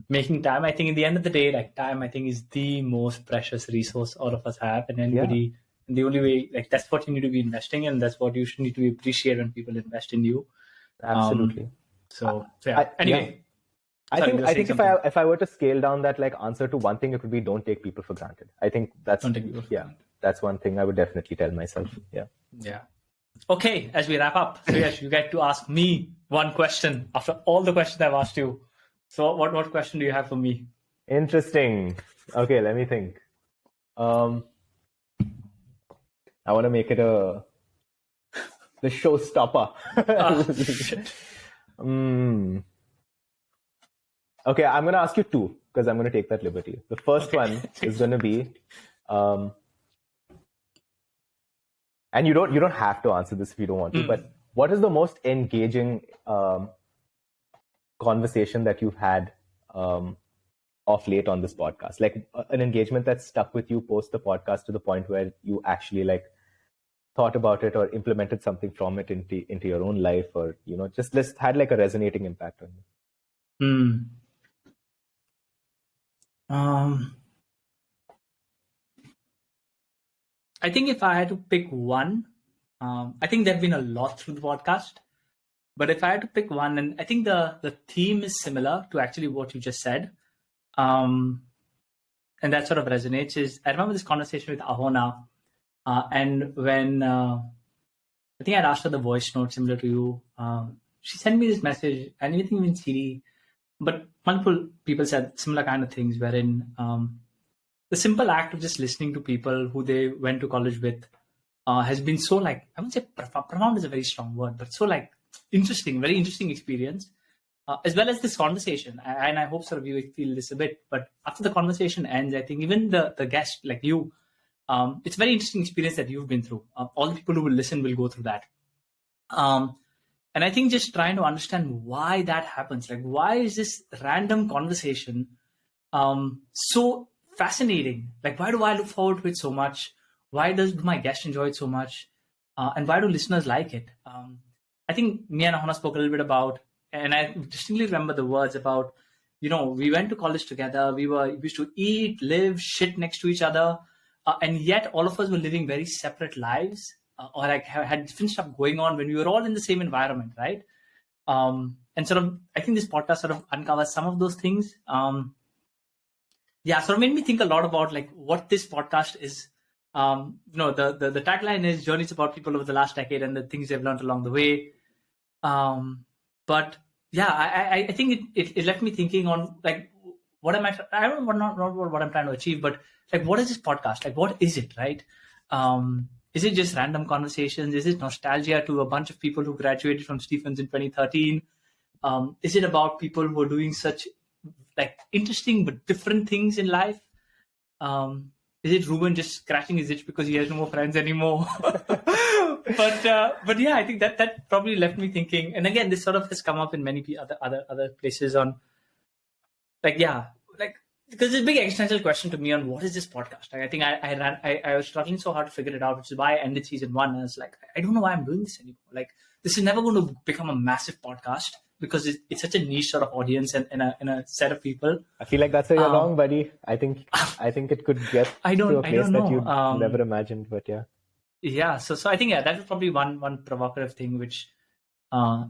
making time. I think in the end of the day, like time, I think is the most precious resource all of us have, and anybody. And the only way, like, that's what you need to be investing in. That's what you should need to appreciate when people invest in you. Absolutely. Anyway. I think if I were to scale down that like answer to one thing, it would be don't take people for granted. I think that's that's one thing I would definitely tell myself. Yeah. Okay, as we wrap up, so yes, you get to ask me one question after all the questions I've asked you. So what question do you have for me? Interesting. Okay, let me think. I want to make it the showstopper. Okay, I'm going to ask you two because I'm going to take that liberty. The first one is going to be, and you don't have to answer this if you don't want to, but what is the most engaging conversation that you've had of late on this podcast? Like an engagement that stuck with you post the podcast to the point where you actually like thought about it or implemented something from it into your own life, or just had like a resonating impact on you. I think if I had to pick one, I think there've been a lot through the podcast, but if I had to pick one, and I think the theme is similar to actually what you just said, and that sort of resonates, is I remember this conversation with Ahona, and when I think I'd asked her the voice note similar to you, she sent me this message, and anything in CD, but multiple people said similar kind of things, wherein the simple act of just listening to people who they went to college with has been so, like, I wouldn't say profound is a very strong word, but so like interesting, very interesting experience, as well as this conversation. And I hope sort of you feel this a bit, but after the conversation ends, I think even the guest, like you, it's a very interesting experience that you've been through. All the people who will listen will go through that. And I think just trying to understand why that happens, like why is this random conversation so fascinating? Like, why do I look forward to it so much? Why do my guests enjoy it so much? And why do listeners like it? I think me and Ahona spoke a little bit about, and I distinctly remember the words about, we went to college together. We used to eat, live, shit next to each other. And yet all of us were living very separate lives, or like had different stuff going on when we were all in the same environment, right? And sort of, I think this podcast sort of uncovers some of those things. Sort of made me think a lot about like what this podcast is. The tagline is "Journeys about people over the last decade and the things they've learned along the way." But yeah, I think it left me thinking on like what am I don't know, not what I'm trying to achieve, but like what is this podcast? Like what is it, right? Is it just random conversations? Is it nostalgia to a bunch of people who graduated from Stephens in 2013? Is it about people who are doing such like interesting but different things in life? Is it Ruben just scratching his itch because he has no more friends anymore? But yeah, I think that probably left me thinking. And again, this sort of has come up in many other places on, because it's a big existential question to me on what is this podcast. Like, I think I was struggling so hard to figure it out, which is why I ended season 1. And I was like, I don't know why I'm doing this anymore. Like, this is never going to become a massive podcast because it's such a niche sort of audience and a set of people. I feel like that's where you're wrong, buddy. I think it could get to a place that you never imagined, but yeah. Yeah, so I think that was probably one provocative thing which for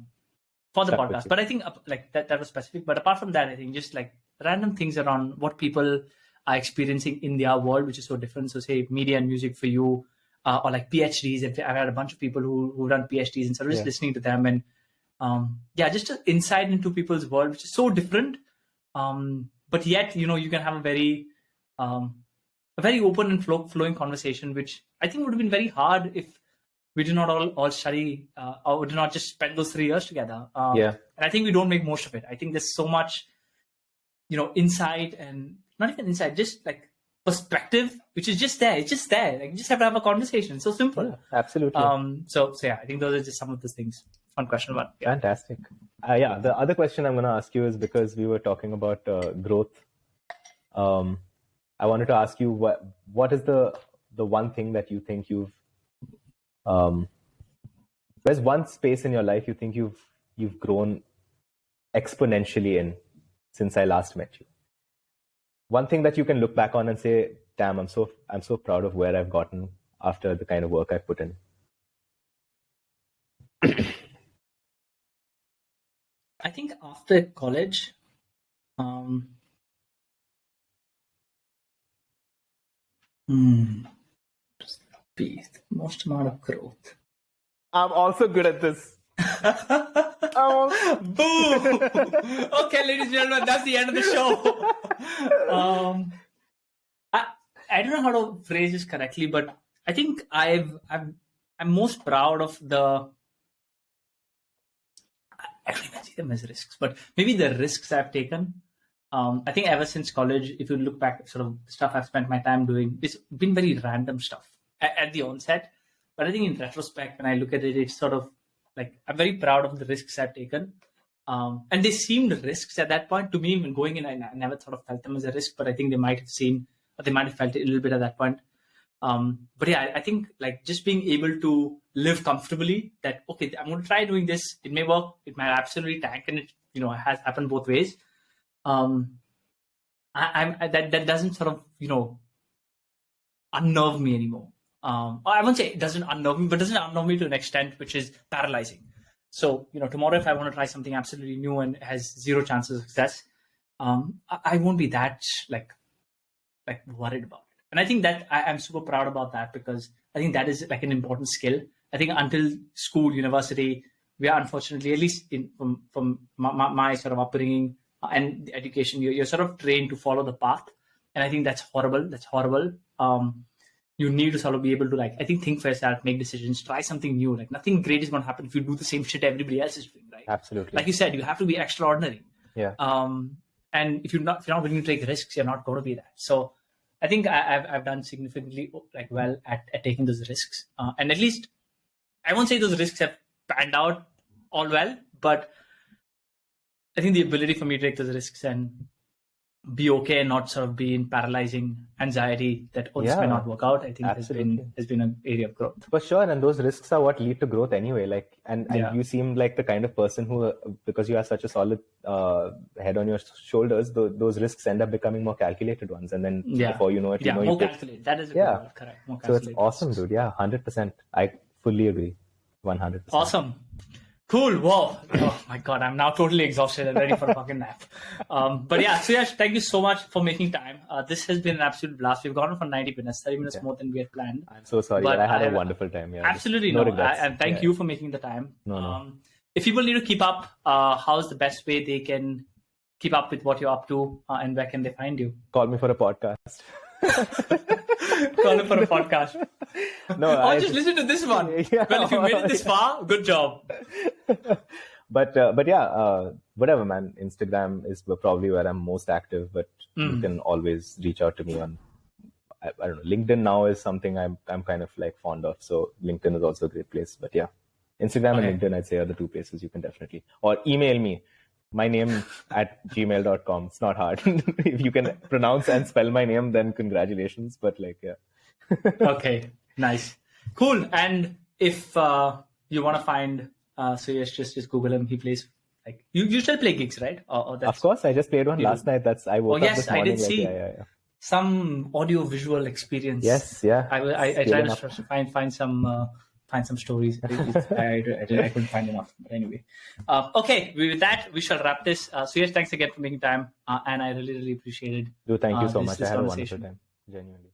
the podcast. But I think like that was specific. But apart from that, I think just like random things around what people are experiencing in their world, which is so different. So say media and music for you, or like PhDs. I've had a bunch of people who run PhDs, and so just listening to them and just an insight into people's world, which is so different. But yet, you can have a very open and flowing conversation, which I think would have been very hard if we did not all study or did not just spend those 3 years together. And I think we don't make most of it. I think there's so much, insight, and not even insight, just like perspective, which is just there. It's just there. Like, you just have to have a conversation. It's so simple. Yeah, absolutely. So I think those are just some of the things. Fun question one. Yeah. Fantastic. The other question I'm going to ask you is, because we were talking about growth. I wanted to ask you what is the one thing that you think you've where's one space in your life you think you've grown exponentially in since I last met you? One thing that you can look back on and say, damn, I'm so proud of where I've gotten after the kind of work I've put in. I think after college, the most amount of growth. I'm also good at this. Boom! Okay, ladies and gentlemen, that's the end of the show. I don't know how to phrase this correctly, but I think I'm most proud of the. I don't even see them as risks, but maybe the risks I've taken. I think ever since college, if you look back at sort of the stuff I've spent my time doing, it's been very random stuff at the onset. But I think in retrospect, when I look at it, it's sort of like I'm very proud of the risks I've taken. And they seemed risks at that point. To me, when going in, I never sort of felt them as a risk, but I think they might have felt it a little bit at that point. But yeah, I think like just being able to live comfortably that, okay, I'm going to try doing this. It may work. It might absolutely tank, and it, has happened both ways. That doesn't sort of, unnerve me anymore. Or I won't say it doesn't unnerve me, but doesn't unnerve me to an extent which is paralyzing. So, tomorrow if I want to try something absolutely new and has zero chances of success, I won't be that like worried about it. And I think that I'm super proud about that, because I think that is like an important skill. I think until school, university, we are unfortunately, at least from my sort of upbringing and education, you're sort of trained to follow the path. And I think that's horrible. That's horrible. You need to sort of be able to think for yourself, make decisions, try something new. Like nothing great is going to happen if you do the same shit everybody else is doing, right? Absolutely. Like you said, you have to be extraordinary. Yeah. And if you're not willing to take risks, you're not going to be that. So I think I've done significantly well at taking those risks. And at least I won't say those risks have panned out all well, but I think the ability for me to take those risks and be okay and not sort of be in paralyzing anxiety that this may not work out, I think has been an area of growth. For sure, and those risks are what lead to growth anyway. And you seem like the kind of person who, because you have such a solid head on your shoulders, those risks end up becoming more calculated ones, and then before you know it, more calculated. That is a good word, correct. More so it's awesome, dude. Yeah, 100%. I fully agree, 100%. Awesome. Cool. Wow. Oh my God. I'm now totally exhausted and ready for a fucking nap. But yeah, Suyash, thank you so much for making time. This has been an absolute blast. We've gone on for 90 minutes, 30 minutes more than we had planned. I'm so sorry, but I had a wonderful time. Yeah, absolutely. And thank you for making the time. No. If people need to keep up, how's the best way they can keep up with what you're up to, and where can they find you? Call me for a podcast. Call it for a podcast. No, just listen to this one. Yeah. Well, if you made it this far, good job. But yeah, whatever, man. Instagram is probably where I'm most active, but you can always reach out to me on, I don't know, LinkedIn now is something I'm kind of like fond of. So LinkedIn is also a great place. But yeah, Instagram and LinkedIn, I'd say, are the two places you can definitely, or email me. My name @gmail.com. It's not hard. If you can pronounce and spell my name, then congratulations. But yeah. Okay, nice. Cool. And if you want to find Suyash, just Google him. He plays, you still play gigs, right? Or of course, I just played one last night. I woke up this morning. I did see. Yeah. Some audio visual experience. Yes, yeah. I tried to find some stories. I couldn't find enough. But anyway. Okay, with that, we shall wrap this. Suyash, thanks again for making time. And I really, really appreciate it. Dude, thank you so much. I had a wonderful time. Genuinely.